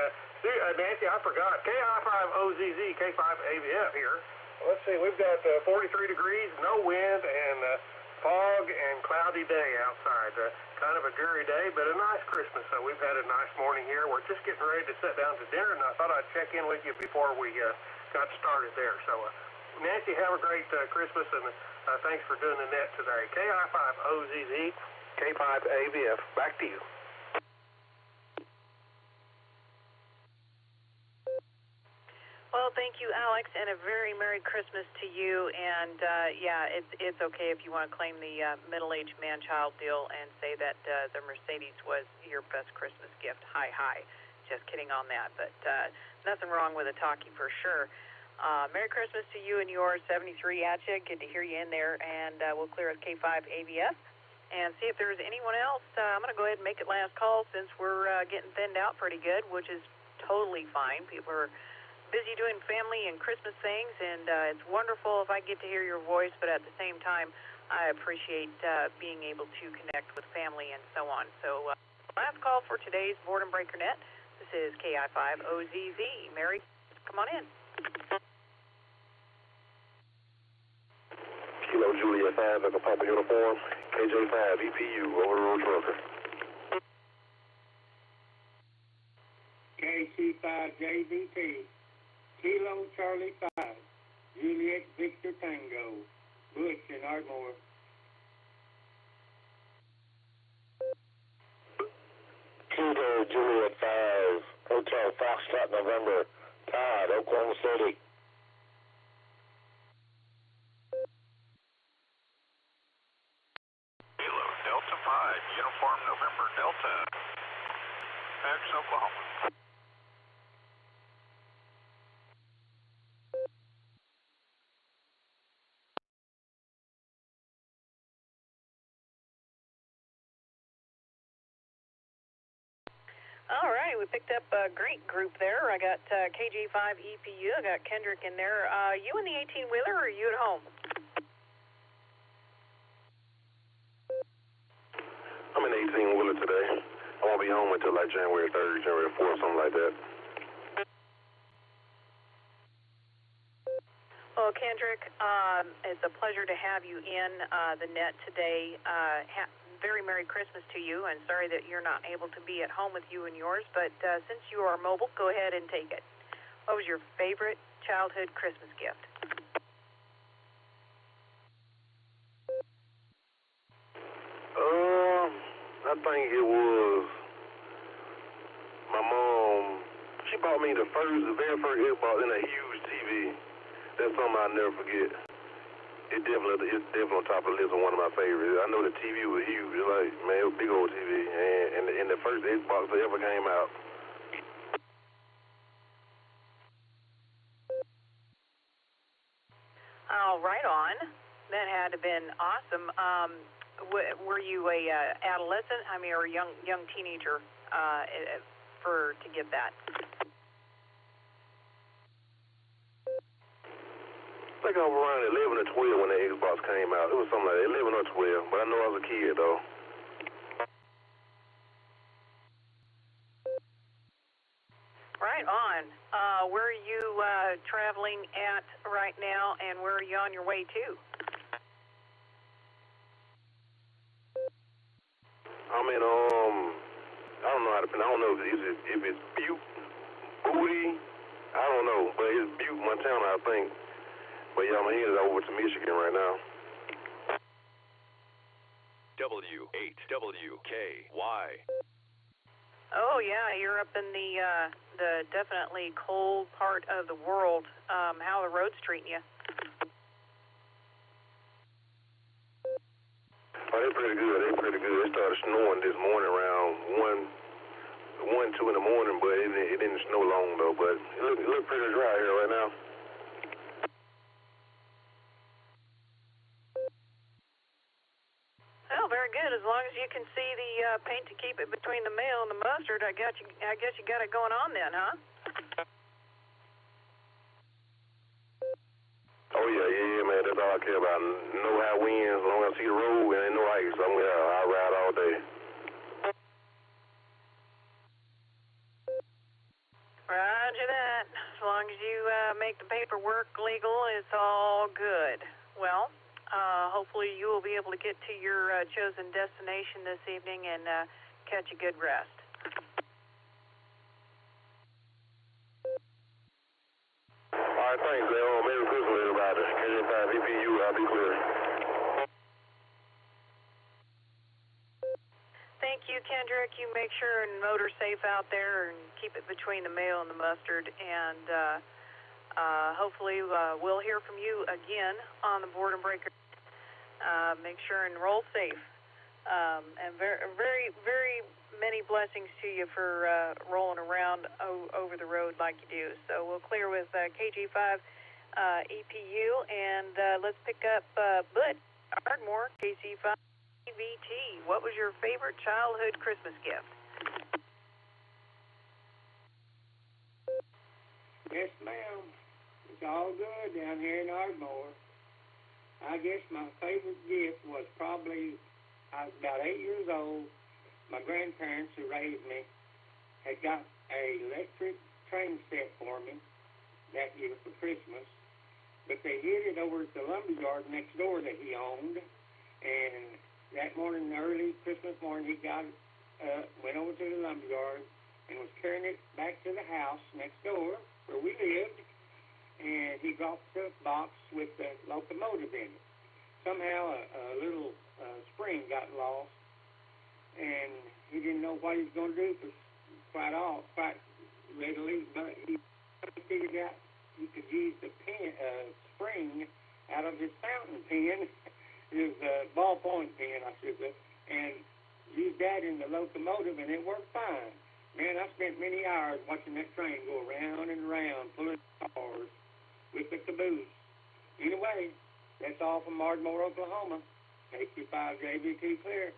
Nancy, I forgot. KI5OZZ, K5 AVF here. Let's see, we've got 43 degrees, no wind, and fog and cloudy day outside. Kind of a dreary day, but a nice Christmas. We've had a nice morning here. We're just getting ready to sit down to dinner, and I thought I'd check in with you before we got started there. So, Nancy, have a great Christmas, and thanks for doing the net today. KI5OZZ, K5 AVF. Back to you. Well, thank you, Alex, and a very Merry Christmas to you. And, yeah, it's okay if you want to claim the middle-aged man-child deal and say that the Mercedes was your best Christmas gift. Hi. Just kidding on that, but nothing wrong with a talkie for sure. Merry Christmas to you and yours, 73 at you. Good to hear you in there, and we'll clear at K5 AVF and see if there's anyone else. I'm going to go ahead and make it last call since we're getting thinned out pretty good, which is totally fine. People are busy doing family and Christmas things, and it's wonderful if I get to hear your voice, but at the same time, I appreciate being able to connect with family and so on. So, last call for today's Boredom Breaker Net. This is KI5OZZ. Mary, come on in. Kilo Juliet 5, Echo Papa Uniform, KJ5, EPU, over the road trucker. KC5JVT, Kilo Charlie 5, Juliet Victor Tango, Bush in Ardmore. Kilo Juliet 5, Hotel Foxtrot November, Todd, Oklahoma City. Kilo Delta 5, Uniform November Delta, X, Oklahoma. All right, we picked up a great group there. I got KJ5 EPU. I got Kendrick in there. You in the 18-wheeler, or are you at home? I'm in 18-wheeler today. I won't be home until like January 3rd, January 4th, something like that. Nick, it's a pleasure to have you in the net today. Very Merry Christmas to you, and sorry that you're not able to be at home with you and yours, but since you are mobile, go ahead and take it. What was your favorite childhood Christmas gift? I think it was my mom. She bought me the very first Xbox and a huge TV. That's something I'll never forget. It's definitely on top of the list of one of my favorites. I know the TV was huge. It was like, man, it was a big old TV. And the first Xbox that ever came out. Oh, right on. That had to have been awesome. Were you a adolescent? I mean, or a young teenager to get that? I think I was around 11 or 12 when the Xbox came out. It was something like that, 11 or 12. But I know I was a kid though. Right on. Where are you traveling at right now, and where are you on your way to? I'm in, I don't know how to pronounce. I don't know if it's Butte, Booty. I don't know, but it's Butte, Montana, I think. But yeah, I'm headed over to Michigan right now. W8WKY. Oh yeah, you're up in the definitely cold part of the world. How are the roads treating you? Oh, they're pretty good. It started snowing this morning around 2 in the morning, but it didn't snow long though. But it look pretty dry here right now. Well, very good. As long as you can see the paint to keep it between the mayo and the mustard, I guess you got it going on then, huh? Oh yeah, man. That's all I care about. No high winds, as long as I see the road and ain't no ice. I'll ride all day. Roger that. As long as you make the paperwork legal, it's all good. Well, hopefully you will be able to get to your chosen destination this evening and catch a good rest. All right, thanks, man. Merry Christmas, everybody. KJ5 EPU, I'll be clear. Thank you, Kendrick. You make sure and motor safe out there and keep it between the mayo and the mustard. And hopefully we'll hear from you again on the Boredom Breaker. Make sure and roll safe. And very, very many blessings to you for rolling around over the road like you do. So we'll clear with KG5 EPU, and let's pick up Bud Ardmore, KC5 EVT. What was your favorite childhood Christmas gift? Yes, ma'am. It's all good down here in Ardmore. I guess my favorite gift was probably, I was about 8 years old. My grandparents who raised me had got an electric train set for me that year for Christmas, but they hid it over at the lumberyard next door that he owned, and that morning, early Christmas morning, he got went over to the lumberyard and was carrying it back to the house next door where we lived, and he dropped the box with the locomotive in it. Somehow a little spring got lost, and he didn't know what he was going to do for quite readily, but he figured out he could use the spring out of his fountain pen, his ballpoint pen, I should say, and used that in the locomotive, and it worked fine. Man, I spent many hours watching that train go around and around, pulling cars with the caboose. Anyway, that's all from Ardmore, Oklahoma. HQ5 JBT clear.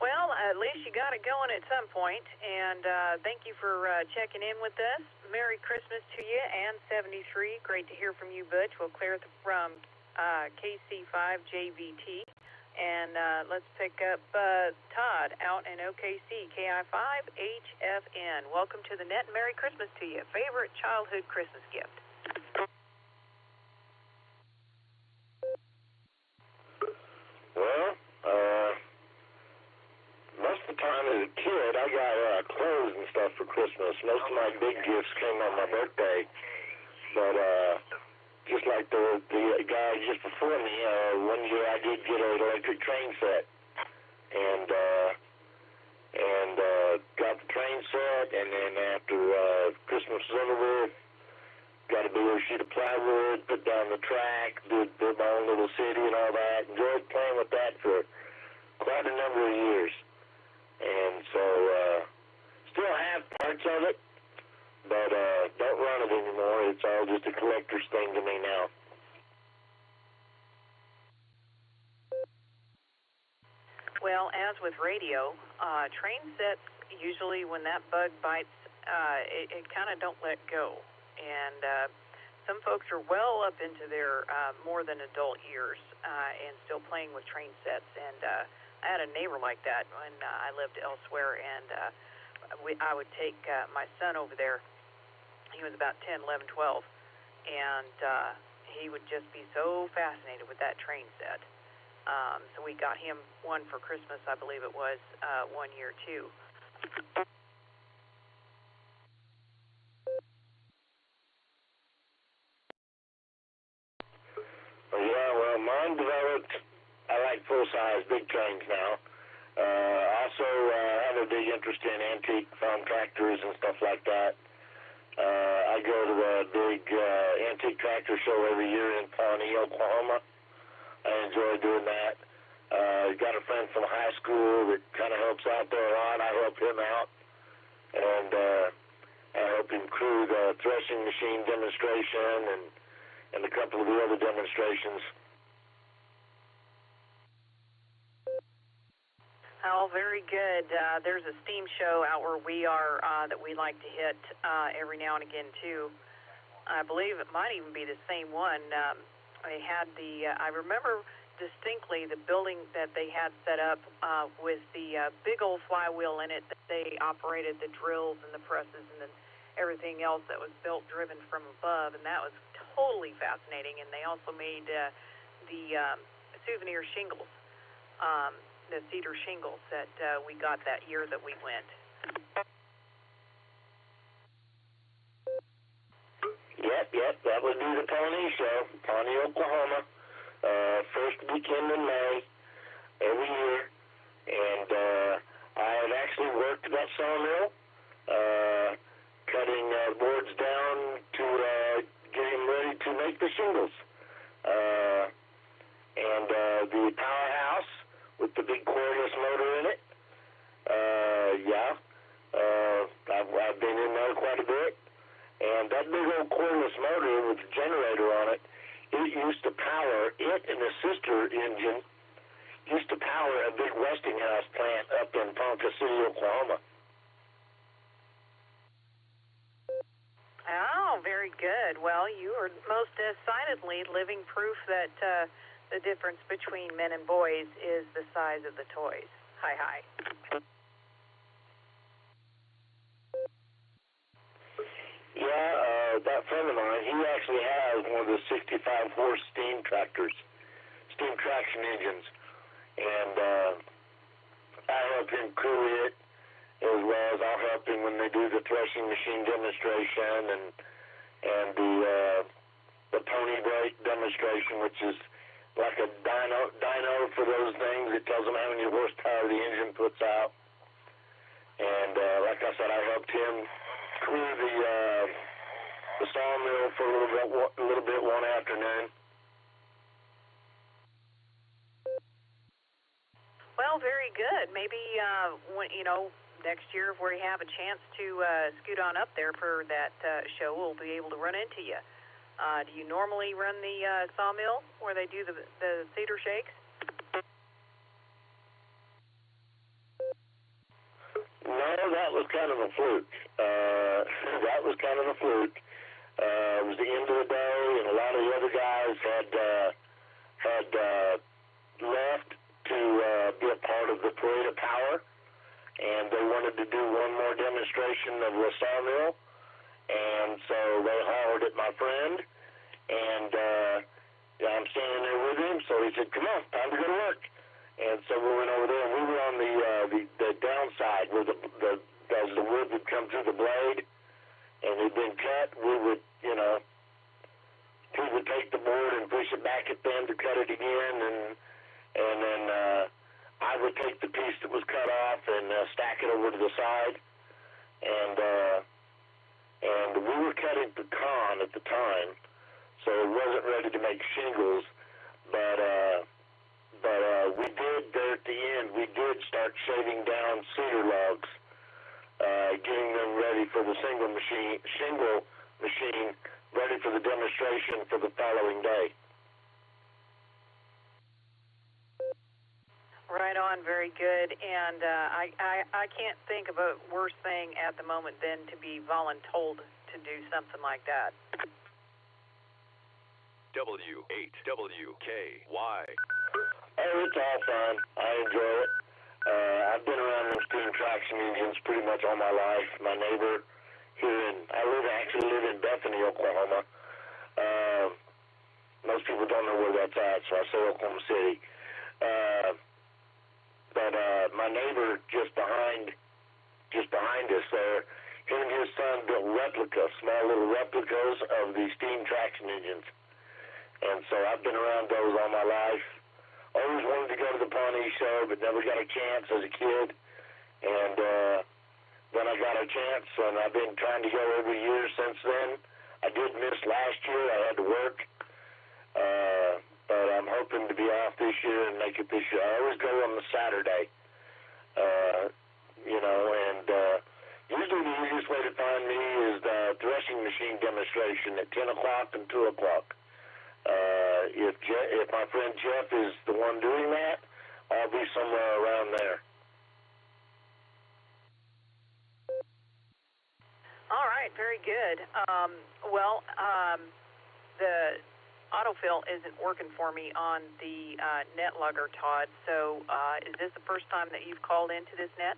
Well, at least you got it going at some point, and thank you for checking in with us. Merry Christmas to you and 73. Great to hear from you, Butch. We'll clear from KC5JVT, And let's pick up Todd out in OKC, KI5HFN. Welcome to the net and Merry Christmas to you. Favorite childhood Christmas gift? Well, most of the time as a kid, I got clothes and stuff for Christmas. Most of my big gifts came on my birthday. But just like the guy just before me, one year I did get an electric train set, and got the train set, and then after Christmas was over, got a bigger sheet of plywood, put down the track, did my own little city and all that. Enjoyed playing with that for quite a number of years, and so still have parts of it. But don't run it anymore. It's all just a collector's thing to me now. Well, as with radio, train sets, usually when that bug bites, it kind of don't let go. And some folks are well up into their more than adult years and still playing with train sets. And I had a neighbor like that when I lived elsewhere, and I would take my son over there. He was about 10, 11, 12, and he would just be so fascinated with that train set. So we got him one for Christmas, I believe it was, 1 year too. Yeah, well, mine developed, I like full-size big trains now. Also have a big interest in antique farm tractors and stuff like that. I go to a big antique tractor show every year in Pawnee, Oklahoma. I enjoy doing that. Got a friend from high school that kind of helps out there a lot. I help him out, and I help him crew the threshing machine demonstration and a couple of the other demonstrations. Oh, very good. There's a steam show out where we are that we like to hit every now and again, too. I believe it might even be the same one. They had I remember distinctly the building that they had set up with the big old flywheel in it that they operated the drills and the presses and everything else that was built, driven from above, and that was totally fascinating. And they also made the souvenir shingles. The cedar shingles that we got that year that we went. Yep, that would be the Pawnee show, Pawnee, Oklahoma. First weekend in May every year. And I have actually worked that sawmill, cutting boards down to getting ready to make the shingles. And the powerhouse with the big cordless motor in it. I've been in there quite a bit. And that big old cordless motor with the generator on it, it used to power, it and the sister engine used to power a big Westinghouse plant up in Ponca City, Oklahoma. Oh, very good. Well, you are most decidedly living proof that the difference between men and boys is the size of the toys. Hi. Yeah, that friend of mine, he actually has one of the 65-horse steam tractors, steam traction engines, and I help him crew it, as well as I'll help him when they do the threshing machine demonstration and the pony brake demonstration, which is like a dyno for those things. It tells them how many horsepower the engine puts out. And like I said, I helped him crew the sawmill for a little bit one afternoon. Well, very good. Maybe next year if we have a chance to scoot on up there for that show, we'll be able to run into you. Do you normally run the sawmill where they do the cedar shakes? No, that was kind of a fluke. It was the end of the day, and a lot of the other guys had left to be a part of the Parade of Power, and they wanted to do one more demonstration of the sawmill, and so they hollered at my friend, and I'm standing there with him, so he said, come on, time to go to work. And so we went over there, and we were on the downside where as the wood would come through the blade and it had been cut, we would, he would take the board and push it back at them to cut it again, and then I would take the piece that was cut off and stack it over to the side, and we were cutting pecan at the time, so it wasn't ready to make shingles, but we did there at the end, we did start shaving down cedar logs, getting them ready for the shingle machine, ready for the demonstration for the following day. Right on, very good. And I can't think of a worse thing at the moment than to be voluntold to do something like that. W8WKY. Oh, it's all fun. I enjoy it. I've been around those steam traction engines pretty much all my life. My neighbor here I actually live in Bethany, Oklahoma. Most people don't know where that's at, so I say Oklahoma City. But my neighbor just behind us there, him and his son built small little replicas of the steam traction engines. And so I've been around those all my life. Always wanted to go to the Pawnee show, but never got a chance as a kid. And then I got a chance, and I've been trying to go every year since then. I did miss last year. I had to work. But I'm hoping to be off this year and make it this year. I always go on the Saturday, and usually the easiest way to find me is the threshing machine demonstration at 10 o'clock and 2 o'clock. If my friend Jeff is the one doing that, I'll be somewhere around there. All right, very good. The autofill isn't working for me on the Netlogger, Todd. So is this the first time that you've called into this net?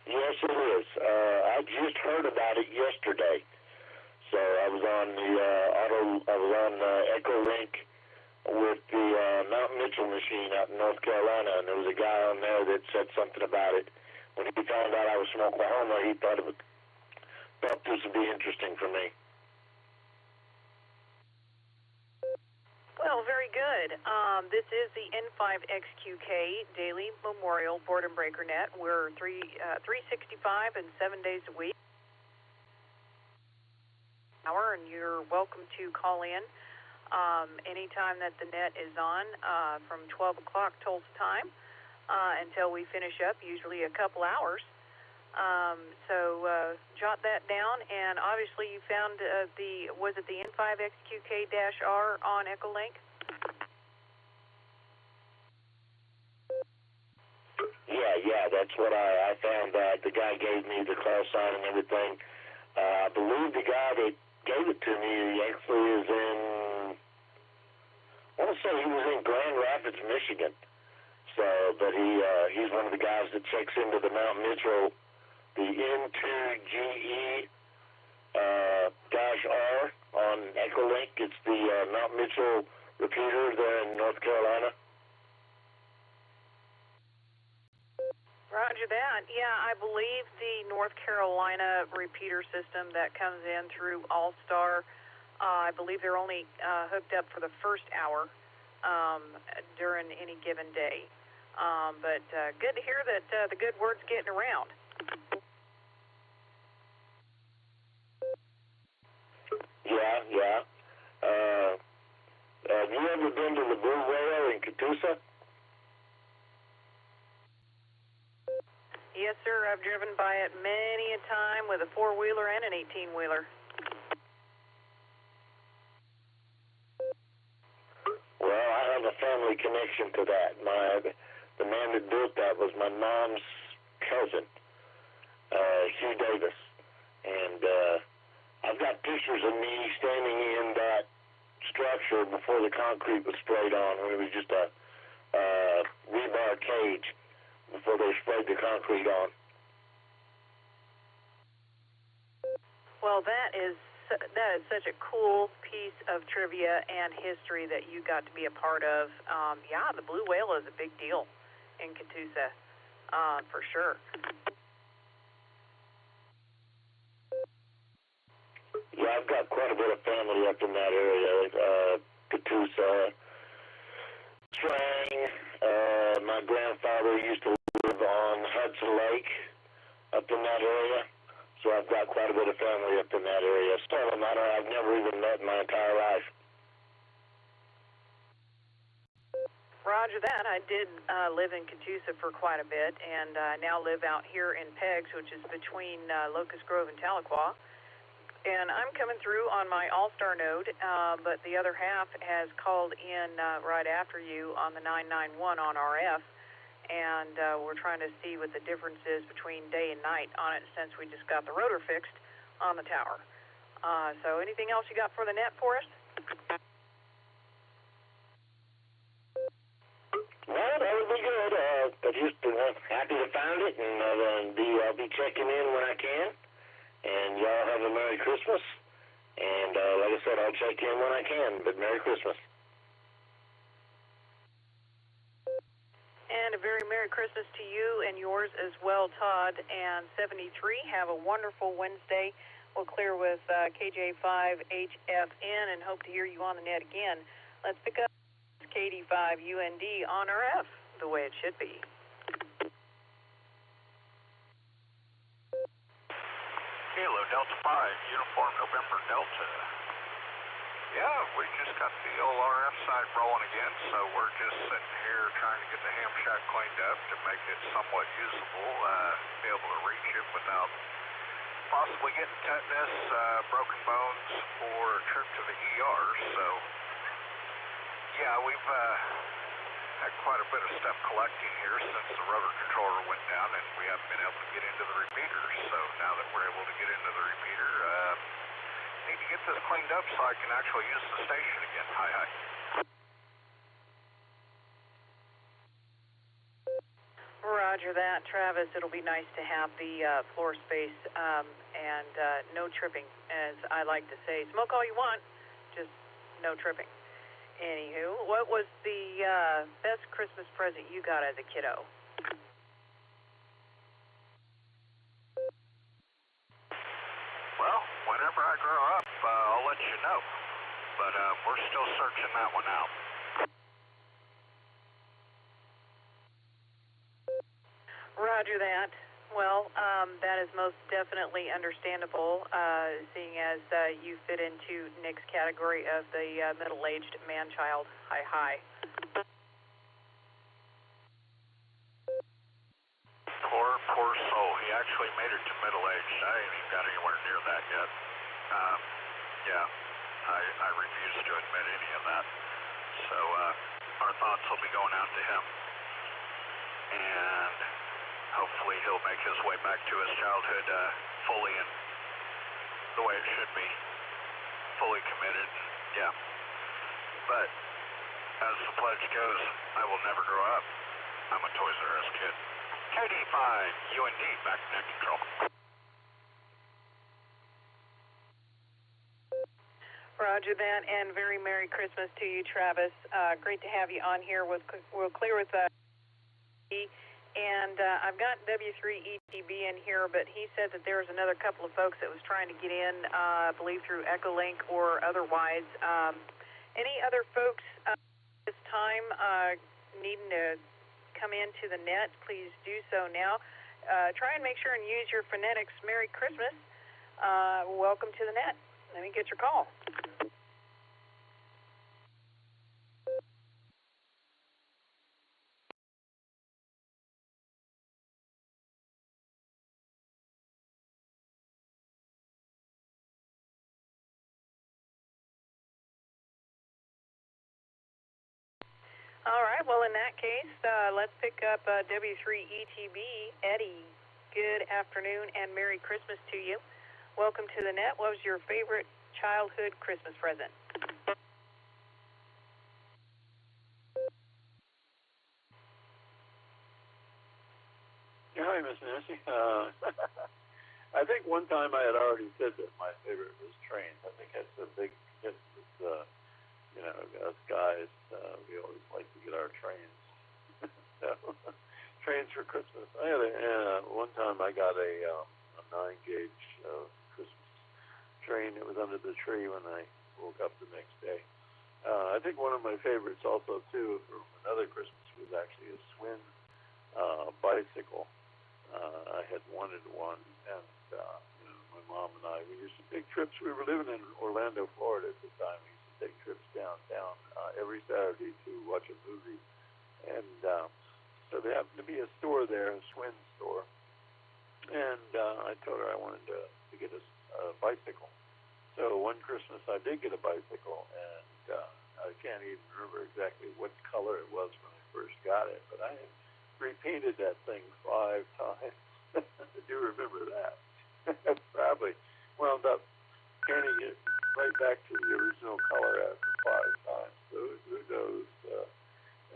Yes, it is. I just heard about it yesterday. So I was on Echolink with the Mount Mitchell machine out in North Carolina, and there was a guy on there that said something about it. When he found out I was from Oklahoma, he thought this would be interesting for me. Well, very good. This is the N5XQK Daily Memorial Boredom Breaker Net. We're 365 and 7 days a week. And you're welcome to call in anytime that the net is on from 12 o'clock Tulsa time until we finish up, usually a couple hours. So jot that down. And obviously you found was it the N5XQK-R on Echolink? Yeah, that's what I found that. The guy gave me the call sign and everything. I believe the guy that gave it to me, he actually is I want to say he was in Grand Rapids, Michigan. So, but he's one of the guys that checks into the Mount Mitchell, the N2GE-R on Echolink. It's the Mount Mitchell repeater there in North Carolina. Roger that. Yeah, I believe the North Carolina repeater system that comes in through Allstar, I believe they're only hooked up for the first hour during any given day. But good to hear that the good word's getting around. Yeah. Have you ever been to the Blue Whale in Catoosa? Yes, sir. I've driven by it many a time with a 4-wheeler and an 18-wheeler. Well, I have a family connection to that. The man that built that was my mom's cousin, Hugh Davis. And I've got pictures of me standing in that structure before the concrete was sprayed on, when it was just a rebar cage before they sprayed the concrete on. Well, that is such a cool piece of trivia and history that you got to be a part of. Yeah, the blue whale is a big deal in Catoosa, for sure. Yeah, I've got quite a bit of family up in that area. Catoosa, Strang. My grandfather used to live on Hudson Lake up in that area. So I've got quite a bit of family up in that area. Some of them I've never even met in my entire life. Roger that. I did live in Catoosa for quite a bit, and now live out here in Peggs, which is between Locust Grove and Tahlequah. And I'm coming through on my Allstar node, but the other half has called in right after you on the 991 on RF. And we're trying to see what the difference is between day and night on it since we just got the rotor fixed on the tower. So anything else you got for the net for us? Well, that would be good. Just happy to find it, and I'll be checking in when I can. And y'all have a Merry Christmas. And like I said, I'll check in when I can, but Merry Christmas. And a very Merry Christmas to you and yours as well, Todd. And 73, have a wonderful Wednesday. We'll clear with KJ5HFN and hope to hear you on the net again. Let's pick up KD5UND on RF, the way it should be. Kilo Delta 5, Uniform November Delta. Yeah, we just got the old RF side rolling again, so we're just sitting here trying to get the ham shack cleaned up to make it somewhat usable, be able to reach it without possibly getting tetanus, broken bones, or a trip to the ER. So, yeah, we've had quite a bit of stuff collecting here since the rotor controller went down, and we haven't been able to get into the repeater. So now that we're able to get into the repeater, need to get this cleaned up so I can actually use the station again. Hi. Roger that, Travis. It'll be nice to have the floor space and no tripping, as I like to say. Smoke all you want, just no tripping. Anywho, what was the best Christmas present you got as a kiddo? Well, whenever I grow up, I'll let you know. But we're still searching that one out. Roger that. Well, that is most definitely understandable, seeing as you fit into Nick's category of the middle-aged man-child. Hi. Poor soul. He actually made it to middle-aged. I ain't even got anywhere near that yet. I refuse to admit any of that. So our thoughts will be going out to him. And hopefully he'll make his way back to his childhood fully and the way it should be. Fully committed. Yeah. But as the pledge goes, I will never grow up. I'm a Toys R Us kid. KD5, UND, back to net control. Roger that, and very Merry Christmas to you, Travis. Great to have you on here. We'll clear with and I've got W3ETB in here, but he said that there was another couple of folks that was trying to get in, I believe through Echolink or otherwise. Any other folks this time needing to come into the net, please do so now. Try and make sure and use your phonetics. Merry Christmas. Welcome to the net. Let me get your call. All right, well, in that case, let's pick up W3ETB. Eddie, good afternoon and Merry Christmas to you. Welcome to the net. What was your favorite childhood Christmas present? I think one time I had already said that my favorite was trains. I think that's a big hit. You know, us guys, we always like to get our trains. So, trains for Christmas. I had one time I got a 9-gauge Christmas train. It was under the tree when I woke up the next day. I think one of my favorites also, too, from another Christmas was actually a Swin bicycle. I had wanted one, and you know, my mom and I, we used to take trips. We were living in Orlando, Florida at the time. We used to take trips downtown every Saturday to watch a movie. And so there happened to be a store there, a Swin store. And I told her I wanted to get a bicycle. So one Christmas I did get a bicycle, and I can't even remember exactly what color it was when I first got it, but I had repainted that thing 5 times. I do remember that. Probably wound up painting it right back to the original color after 5 times. So who knows?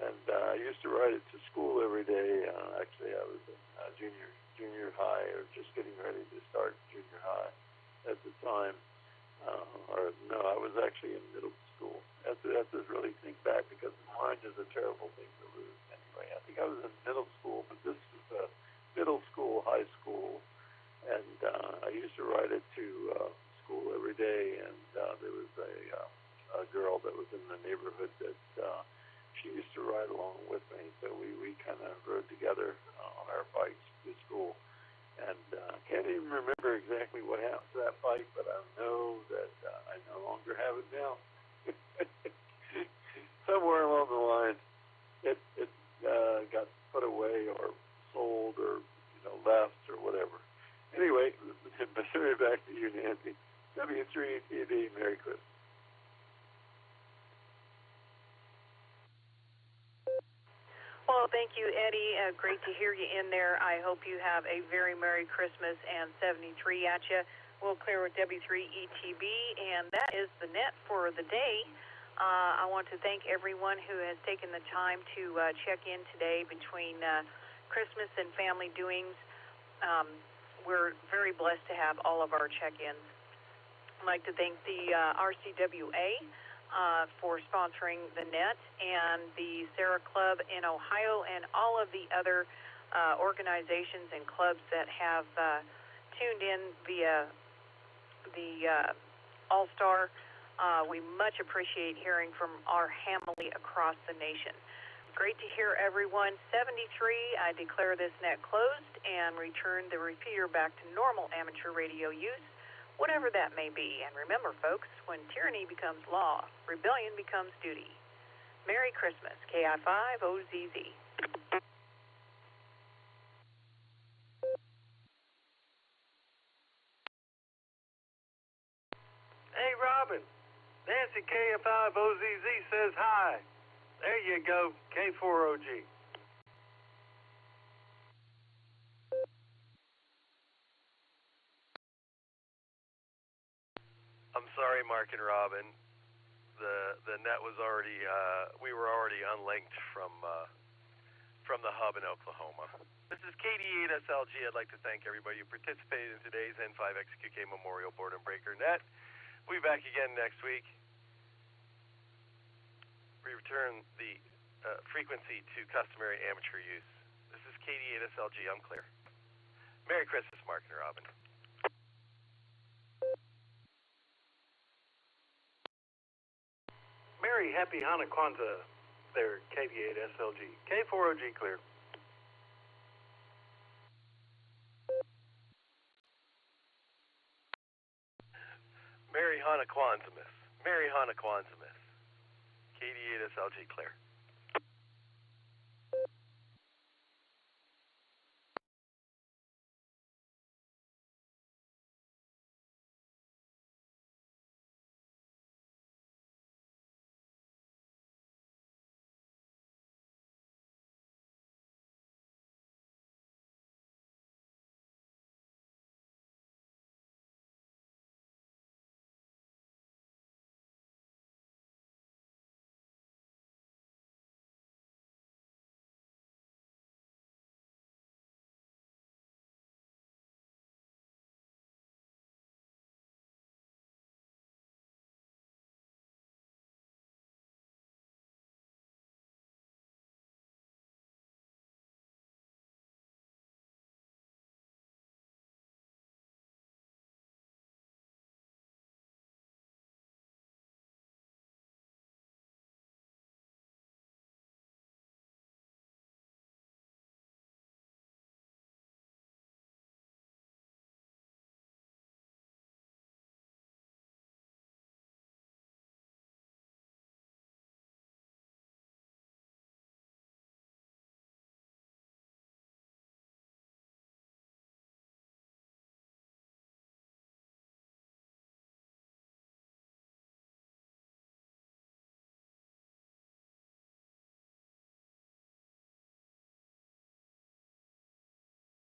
And I used to ride it to school every day. Actually, I was in junior high, or just getting ready to start junior high at the time. Or no, I was actually in middle school. I have to really think back, because mind is a terrible thing to lose. Anyway, I think I was in middle school, but this was middle school, high school, and I used to ride it to school every day. And there was a girl that was in the neighborhood that she used to ride along with me, so we kind of rode together on our bikes to school. And I can't even remember exactly what happened to that bike, but I know that I no longer have it now. Somewhere along the line, it got put away or sold, or left, or whatever. Anyway, back to you, Nancy. W3TV, Merry Christmas. Well, thank you, Eddie. Great to hear you in there. I hope you have a very Merry Christmas and 73 at you. We'll clear with W3ETB, and that is the net for the day. I want to thank everyone who has taken the time to check in today between Christmas and family doings. We're very blessed to have all of our check-ins. I'd like to thank the RCWA for sponsoring the net, and the SARA Club in Ohio, and all of the other organizations and clubs that have tuned in via the Allstar. We much appreciate hearing from our family across the nation. Great to hear everyone. 73, I declare this net closed and return the repeater back to normal amateur radio use, whatever that may be. And remember, folks, when tyranny becomes law, rebellion becomes duty. Merry Christmas, KI5OZZ. Hey, Robin. Nancy KI5OZZ says hi. There you go, K4OG. I'm sorry, Mark and Robin. The net was already we were already unlinked from the hub in Oklahoma. This is KD8SLG. I'd like to thank everybody who participated in today's N5XQK Memorial Boredom Breaker Net. We'll be back again next week. We return the frequency to customary amateur use. This is KD8SLG. I'm clear. Merry Christmas, Mark and Robin. Merry Happy Hanukkah Kwanzaa there, KD8SLG. K4OG clear. Merry Hanukkah Kwanzaa, Miss. Merry Hanukkah Kwanzaa, Miss. KD8SLG clear.